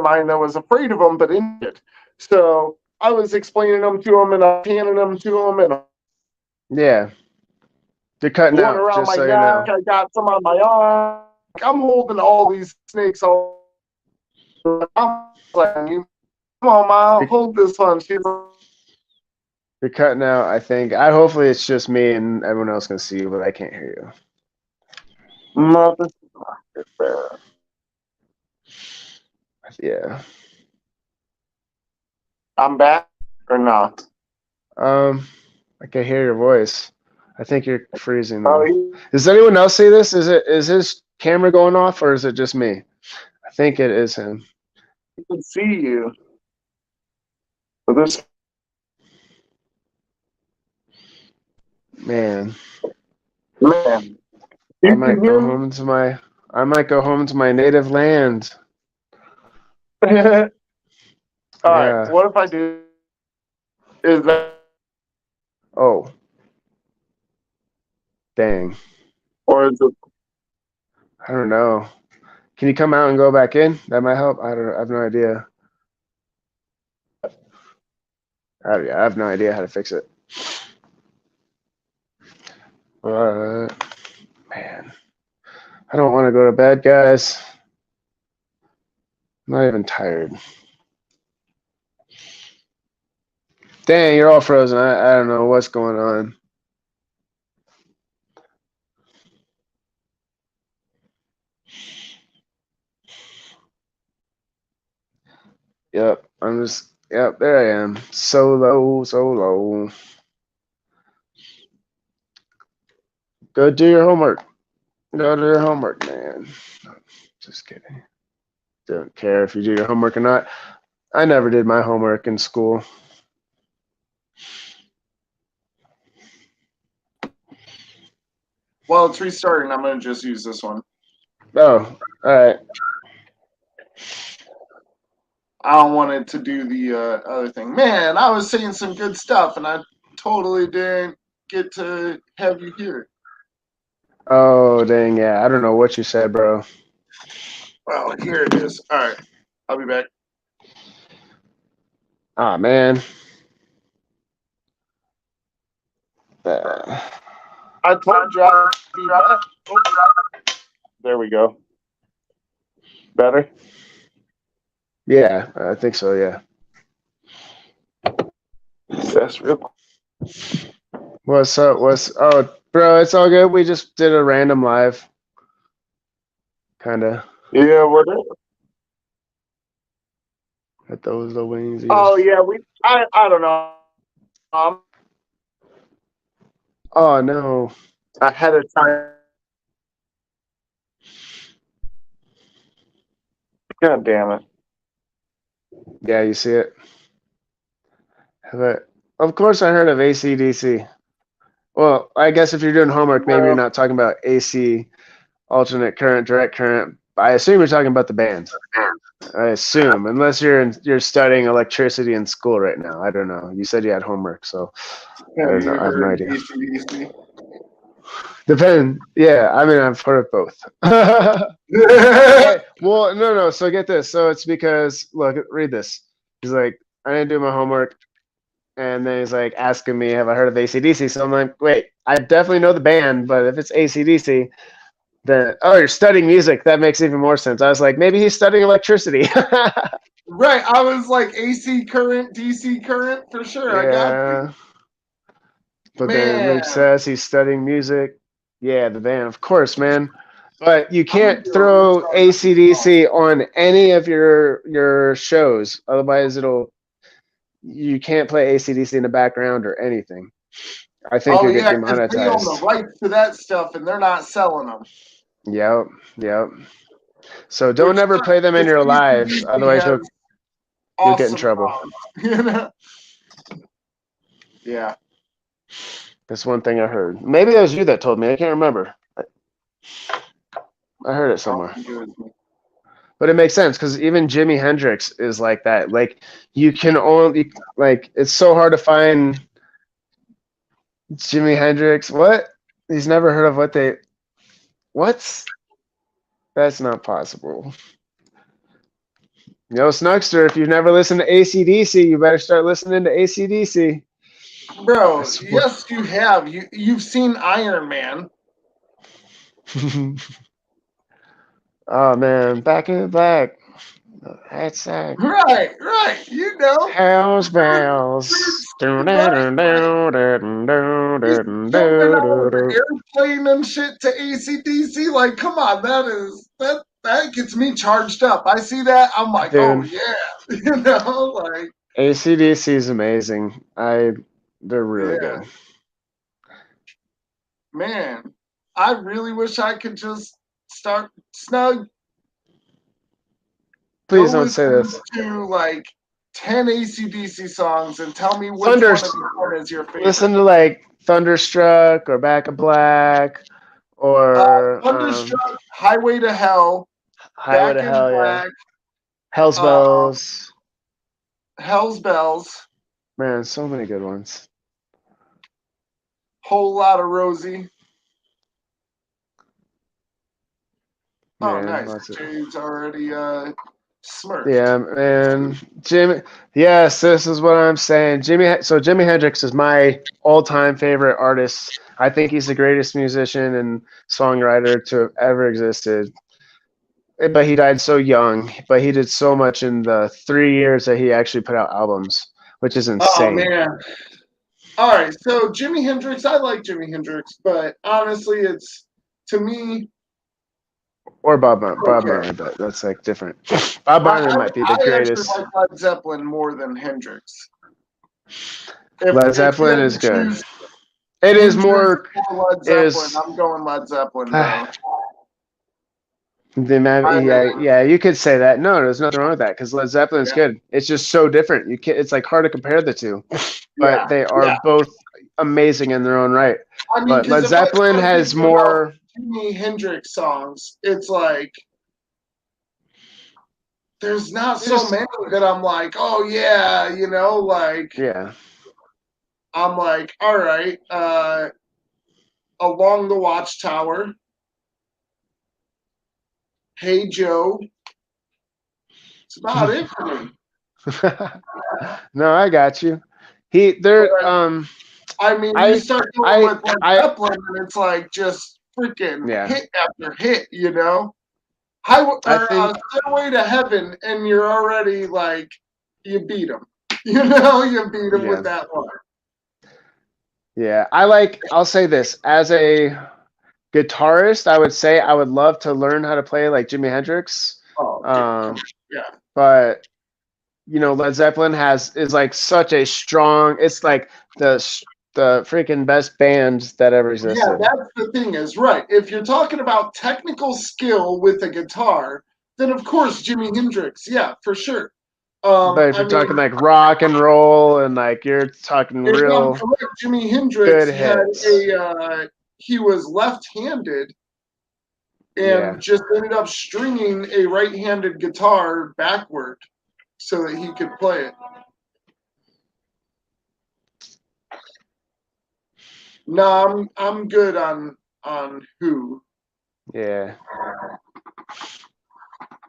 mine that was afraid of them, but in it. So I was explaining them to him and I'm handing them to him and yeah, you're cutting one out, around just my so you neck. know. I got some on my arm. I'm holding all these snakes. All I'm like, come on, ma, You're, hold this one. She's you're cutting out, I think. I hopefully it's just me and everyone else can see you, but I can't hear no, this is not good, fair. you. Yeah. I'm back or not? I can hear your voice. I think you're freezing Oh, though. he Does anyone else see this? Is his camera going off or is it just me? I think it is him. can see you. But this Man, man, I you might can go hear me. home to my I might go home to my native land. All right, Yeah. what if I do? Is that Oh, dang. or is it? I don't know. Can you come out and go back in? That might help. I have no idea. I have no idea how to fix it. But man, I don't want to go to bed, guys. I'm not even tired. Dang, you're all frozen. I don't know what's going on. Yep, I'm just, yep, there I am. So low, so low. Go do your homework. Go do your homework, man. Just kidding. Don't care if you do your homework or not. I never did my homework in school. Well, it's restarting. I'm gonna just use this one. Oh, all right. I don't want it to do the other thing. Man, I was saying some good stuff, and I totally didn't get to have you hear it. Oh, dang, yeah. I don't know what you said, bro. Well, here it is. All right, I'll be back. Ah, man. Uh, I told you I'd be back. Oh, there we go. Better. yeah, I think so, yeah. That's real. What's up? Oh, bro, it's all good. We just did a random live. Kind of. Yeah, whatever. At those the wings. Oh yeah, we. I don't know. Um, Oh, no. Ahead of time. God damn it. Yeah, you see it. Of course, I heard of ACDC. Well, I guess if you're doing homework, maybe you're not talking about AC, alternate current, direct current. I assume you're talking about the band. I assume, unless you're studying electricity in school right now. I don't know. You said you had homework, so I Have don't know. you I have no heard idea. AC/DC? Depend. Yeah, I mean, I've heard of both. Well, no. So get this. So it's because look, read this. He's like, I didn't do my homework, and then he's like asking me, have I heard of ACDC? So I'm like, wait, I definitely know the band, but if it's ACDC, then you're studying music. That makes even more sense. I was like, maybe he's studying electricity. Right, I was like AC current, DC current for sure. I got you. Yeah. But then Man, Luke says he's studying music. Yeah, the band, of course, man. But you I'm gonna can't do a throw restart. ACDC on any of your shows. Otherwise, you can't play ACDC in the background or anything. I think Oh you'll get yeah, because they own the demonetized. rights to that stuff, and they're not selling them. Yep. So Which don't ever play them in because your lives. AC/DC Otherwise, has you'll get in awesome trouble. songs. You know? Yeah. That's one thing I heard. Maybe that was you that told me. I can't remember. I heard it somewhere. But it makes sense because even Jimi Hendrix is like that. Like you can only like it's so hard to find Jimi Hendrix. What? He's never heard of what? That's not possible. Yo, Snugster, if you've never listened to ACDC, you better start listening to ACDC. Bro, yes, you have. You've seen Iron Man. Oh man, Back in the Black. That's Right. You know. Hells bells. Right. He's jumping out of the airplane and shit to AC/DC. Like, come on, that gets me charged up. I see that, I'm like, Dude. oh yeah. You know, like ACDC is amazing. They're really good. Man, I really wish I could just start snug. Please don't say this. To like 10 AC/DC songs and tell me which Thunder, one is your favorite. listen to like Thunderstruck or Back in Black or Thunderstruck, Highway to Hell, Highway Back to in Hell, Black, yeah. Hell's Bells. Hell's Bells. Man, so many good ones. Whole Lot of Rosie. Oh, Man, nice. Jade's already smirked. Yeah, man. Jimmy. Yes, this is what I'm saying. Jimi Hendrix is my all-time favorite artist. I think he's the greatest musician and songwriter to have ever existed. But he died so young. But he did so much in the 3 years that he actually put out albums, which is insane. Oh man. All right, so Jimi Hendrix, I like Jimi Hendrix, but honestly, it's to me. Or Bob Marley, but that's like different. Bob Marley might be the greatest. I actually like Led Zeppelin more than Hendrix. Led Zeppelin is good. It is more. Led Zeppelin. I'm going Led Zeppelin, bro. Yeah, you could say that. No, there's nothing wrong with that because Led Zeppelin's good. It's just so different. It's like hard to compare the two, but they are both amazing in their own right. I mean, but Led Zeppelin has more. Jimi Hendrix songs. It's like there's not so many that I'm like, oh yeah, you know, like yeah. I'm like, all right, Along the Watchtower. Hey Joe. It's about it for me. No, I got you. I mean, you start going with Led Zeppelin, and it's like just freaking hit after hit, you know. Stairway to Heaven, and you're already like, you beat them. You know, you beat them with that one. Yeah, I'll say this as a guitarist, I would say I would love to learn how to play like Jimi Hendrix. Yeah. But you know, Led Zeppelin is like such a strong. It's like the freaking best band that ever existed. Yeah, that's the thing is right. If you're talking about technical skill with a guitar, then of course Jimi Hendrix, yeah, for sure. But if I you're talking mean, like rock and roll and like you're talking if I'm real correct, Jimi good Hendrix had hits, he was left-handed yeah, and just ended up stringing a right-handed guitar backward so that he could play it. No, I'm good on Who. yeah.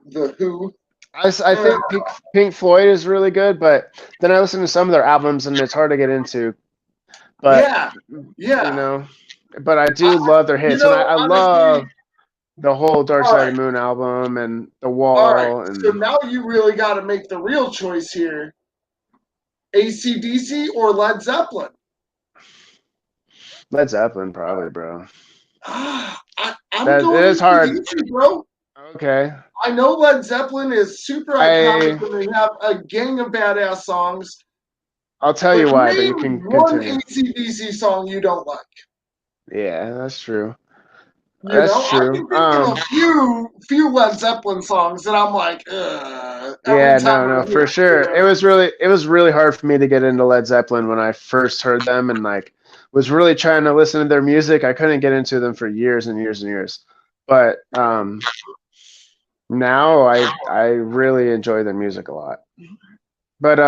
The Who. I think Pink Floyd is really good, but then I listen to some of their albums and it's hard to get into. But Yeah, you yeah. know, but I I, do love their you hits, and know, I honestly, love the whole Dark all Side of right, the Moon album and The all right. Wall So and now you really got to make the real choice here: AC/DC or Led Zeppelin. Led Zeppelin, probably, bro. I'm That it going is hard. AC/DC, bro. Okay, I know Led Zeppelin is super iconic I and they have a gang of badass songs, I'll tell but you why, but you name can one continue. AC/DC song you don't like. Yeah, that's true. You That's know, I true. can think of a few Led Zeppelin songs that I'm like, ugh, every Yeah, time no, I no, hear for it, you sure. know. It was really hard for me to get into Led Zeppelin when I first heard them and like was really trying to listen to their music. I couldn't get into them for years and years and years. But now I really enjoy their music a lot. But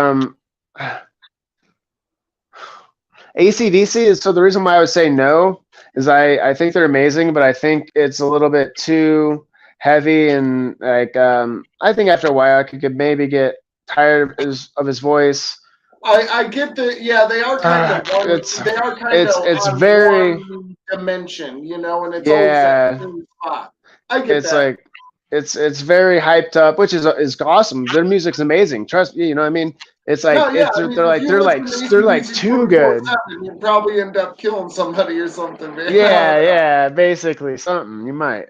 AC/DC is so the reason why I would say no is I think they're amazing, but I think it's a little bit too heavy and like I think after a while I could maybe get tired of his voice. I get the yeah, they are kind of It's they are kind of it's on very one dimension, you know, and it's always that yeah. same spot. I get It's that. like it's very hyped up, which is awesome. Their music's amazing. Trust me, you know what I mean. It's like No, yeah, I mean, if you listen to they're like AC/DC too good. 24/7, you'd probably end up killing somebody or something, man. I Yeah, don't know. yeah, basically something. You might.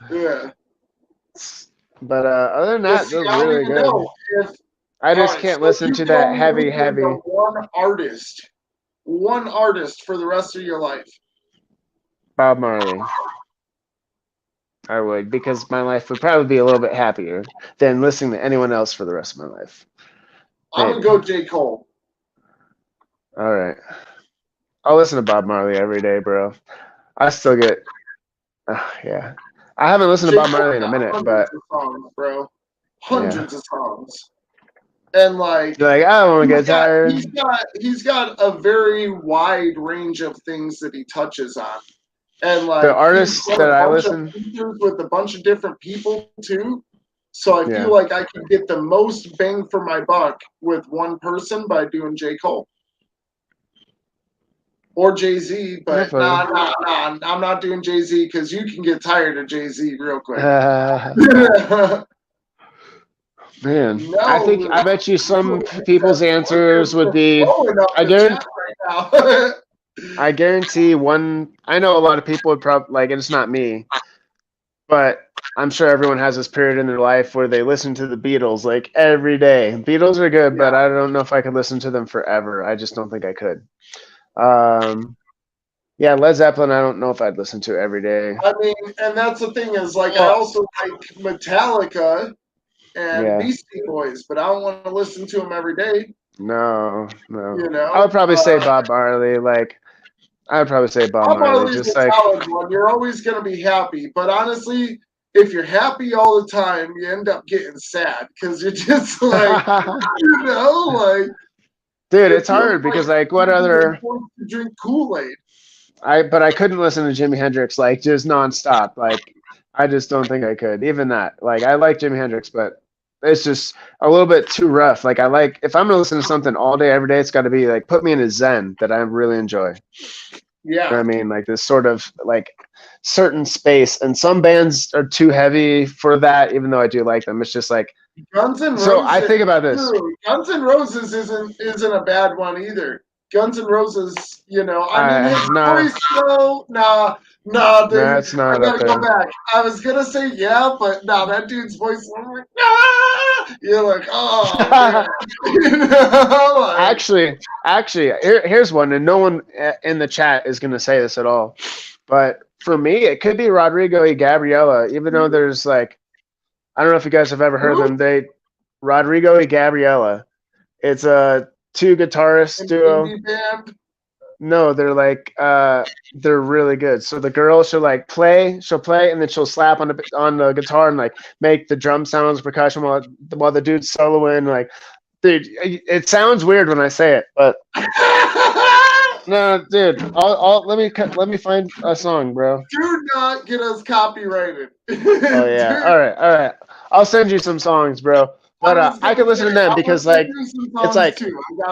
Yeah. But other than But that, see, they're I don't really even know good. if. I All just right, so can't if listen you to could that only heavy, listen to heavy one artist for the rest of your life. Bob Marley. I would because my life would probably be a little bit happier than listening to anyone else for the rest of my life. I'm gonna Maybe. go J. Cole. All right. I'll listen to Bob Marley every day, bro. I still get, yeah. I haven't listened to J. Bob Cole's Marley in a got minute, hundreds but of songs, bro. yeah. Hundreds of songs. And like You're like, I don't want to get tired. he's got a very wide range of things that he touches on. And The like he's artists done that a I bunch of listen, features with a bunch of different people too. So I feel yeah, like I can get the most bang for my buck with one person by doing J. Cole or Jay-Z, I but feel you. nah, I'm not doing Jay-Z because you can get tired of Jay-Z real quick. Man, No, I bet you some people's look at answers would just be, blowing up I the chat guarantee, right now. I guarantee one, I know a lot of people would probably, like, it's not me, but I'm sure everyone has this period in their life where they listen to the Beatles like every day. Beatles are good, Yeah. but I don't know if I could listen to them forever. I just don't think I could. Um, yeah, Led Zeppelin, I don't know if I'd listen to every day. I mean, and that's the thing is like I Well, also like Metallica and yeah, Beastie Boys, but I don't want to listen to them every day. no, no. You I would know, probably say Bob Marley. Like, I would probably say Bob Bob Marley. Marley's Just a like, solid one. You're always gonna be happy, but honestly, if you're happy all the time, you end up getting sad because you're just like, like dude, it it's feels hard like because like, what you're other? forced to drink Kool-Aid. But I couldn't listen to Jimi Hendrix like just nonstop. Like, I just don't think I could. Even that. Like, I like Jimi Hendrix, but it's just a little bit too rough. Like, I like if I'm gonna listen to something all day, every day, it's got to be like put me in a zen that I really enjoy. You know Yeah. what I mean? Like this sort of like certain space. And some bands are too heavy for that, even though I do like them. It's just like Guns N' so I Roses. think about this. Guns N' Roses isn't a bad one either. Guns N' Roses, I mean his Nah, voice though, nah, nah, dude. it's I not up gotta go there. back. I was gonna say yeah, but nah, that dude's voice. I'm like, ah! You're like, oh man, like, actually, here's one, and no one in the chat is gonna say this at all. But for me, it could be Rodrigo y Gabriela, even though there's like I don't know if you guys have ever heard who? them. They Rodrigo and Gabriella. It's a two guitarist An duo. indie band. No, they're really good. So the girl she'll play, and then she'll slap on the guitar and like make the drum sounds, percussion while the dude's soloing. Like, dude, it sounds weird when I say it, but no, dude. Let me find a song, bro. Do not get us copyrighted. Oh yeah. All right. I'll send you some songs, bro. But I can listen to them because like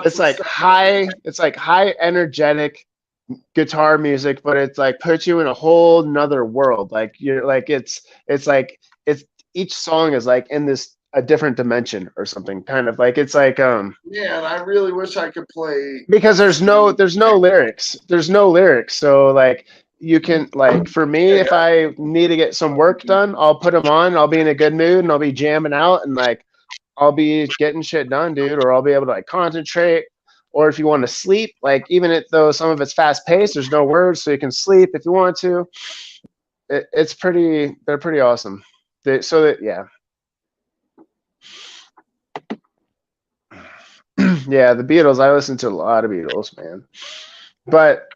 it's like high energetic guitar music, but it's like puts you in a whole nother world. Like you're like it's each song is like in this a different dimension or something, kind of like it's like Man, I really wish I could play because there's no lyrics. There's no lyrics. So like you can like for me if I need to get some work done, I'll put them on, I'll be in a good mood and I'll be jamming out and like I'll be getting shit done, dude, or I'll be able to like concentrate. Or if you want to sleep, like even though some of it's fast paced, there's no words, so you can sleep if you want to. It's pretty. They're pretty awesome. Yeah. Yeah, the Beatles. I listen to a lot of Beatles, man. But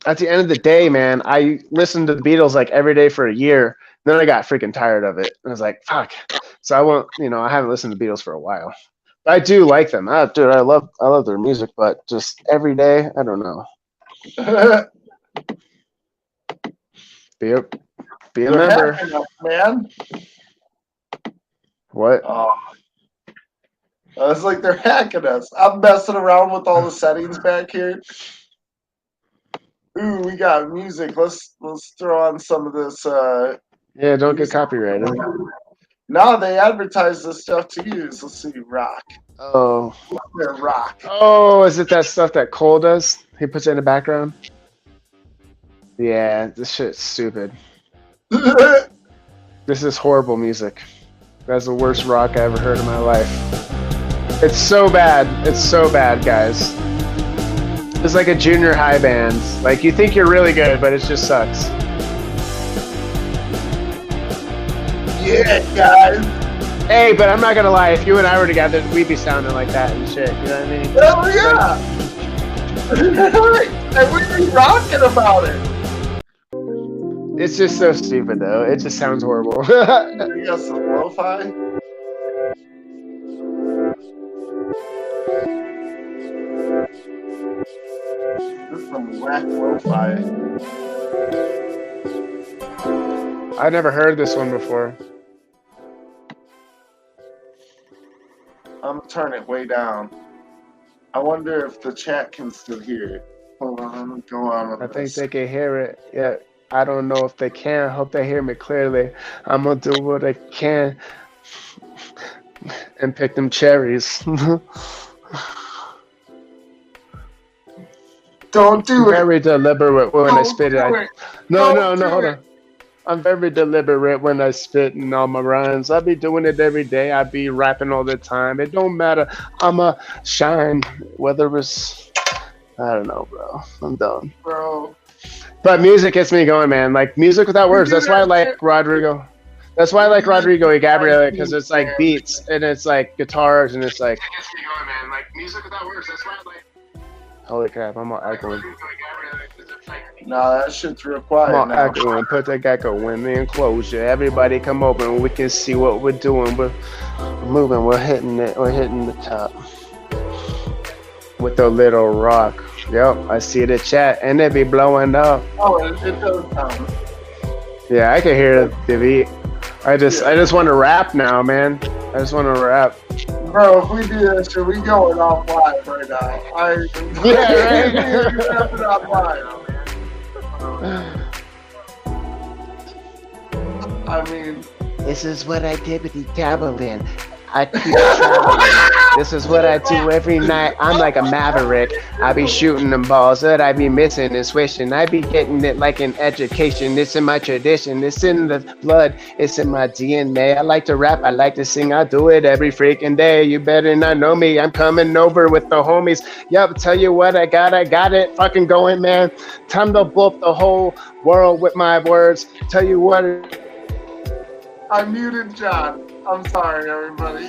at the end of the day, man, I listened to the Beatles like every day for a year. Then I got freaking tired of it. I was like, fuck. So I won't, I haven't listened to Beatles for a while. But I do like them. Dude, I love their music, but just every day, I don't know. Be a member, man. What? Oh. It's like they're hacking us. I'm messing around with all the settings back here. Ooh, we got music. Let's throw on some of this. Yeah, don't get copyrighted. No, they advertise this stuff to use. Let's see, rock. Oh. Rock. Oh, is it that stuff that Cole does? He puts it in the background? Yeah, this shit's stupid. This is horrible music. That's the worst rock I ever heard in my life. It's so bad. It's so bad, guys. It's like a junior high band. Like, you think you're really good, but it just sucks. Yeah, guys. Hey, but I'm not gonna lie, if you and I were together, we'd be sounding like that and shit, you know what I mean? Oh, yeah! And we'd be rocking about it! It's just so stupid, though. It just sounds horrible. You got some lo-fi? This is some whack lo-fi. I never heard this one before. I'm turning it way down. I wonder if the chat can still hear it. Hold on, go on with I think this. they can hear it. Yeah, I don't know if they can. I hope they hear me clearly. I'm gonna do what I can and pick them cherries. Don't do it. Very deliberate when I spit it. No, hold it. on. I'm very deliberate when I spit in all my rhymes. I be doing it every day. I be rapping all the time. It don't matter. I'ma shine. Whether it's, I don't know, bro. I'm done. Bro. But music gets me going, man. Like music without words. That's why I like Rodrigo. That's why I like Rodrigo and Gabriella, because it's like beats and it's like guitars and it's like. It gets me going, man. Like music without words. That's why I like. Holy crap! I'm all echoing. No, that shit's real quiet I'm all now. echoing. Put that echo in the enclosure. Everybody come open. We can see what we're doing. We're moving. We're hitting it. We're hitting the top with the little rock. Yep, I see the chat and it be blowing up. Oh, it does sound. Yeah, I can hear the beat. I just want to rap now, man. I just want to rap. Bro, if we do that shit, we going off live right now. Yeah, right. We're rapping off live. I mean, this is what I typically dabble in. I keep traveling. This is what I do every night. I'm like a maverick. I be shooting them balls that I be missing and swishing. I be getting it like an education. It's in my tradition. It's in the blood. It's in my DNA. I like to rap. I like to sing. I do it every freaking day. You better not know me. I'm coming over with the homies. Yup, tell you what, I got it fucking going, man. Time to blow up the whole world with my words. Tell you what. I muted John. I'm sorry, everybody.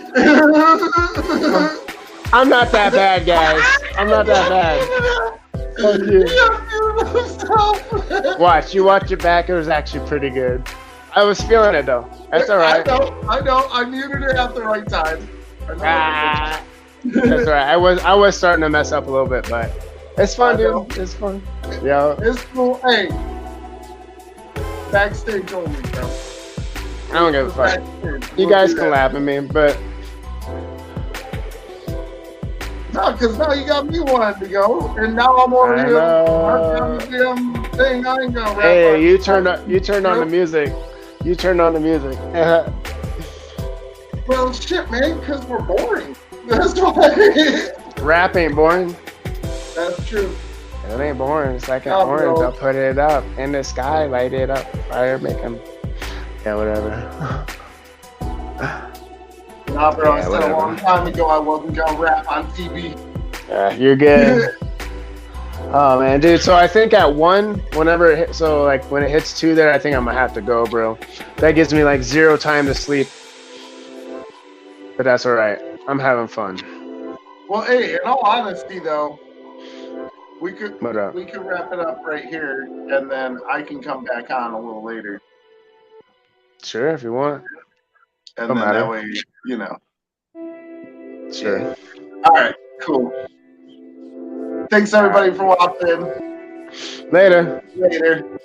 I'm not that bad, guys. I'm not that bad. Fuck you. Watch, you watch it back. It was actually pretty good. I was feeling it though. That's all right. I know. I muted it at the right time. That's all right. I was starting to mess up a little bit, but it's fun, dude. It's fun. Yeah. It's cool. Hey, backstage only, bro. I don't give a fuck. You guys can laugh at me, but no, because now you got me wanting to go, and now I'm over here. I'm the damn thing. I ain't gonna rap. Hey, you turned on the music. You turned on the music. Well, shit, man, because we're boring. That's why. Rap ain't boring. That's true. It ain't boring. It's like an orange. Bro. I'll put it up in the sky, light it up, fire, make them. Yeah, whatever. Nah, bro, I said a long time ago I wasn't gonna rap on TV. Yeah, you're good. Oh man, dude. So I think at 1, whenever it hit, so like when it hits 2 there, I think I'm gonna have to go, bro. That gives me like 0 time to sleep. But that's all right. I'm having fun. Well, hey, in all honesty, though, we could What up? wrap it up right here, and then I can come back on a little later, Sure, if you want. and Don't then matter. that way, you know. Sure. Yeah. All right, cool. Thanks everybody for watching. Later. Later.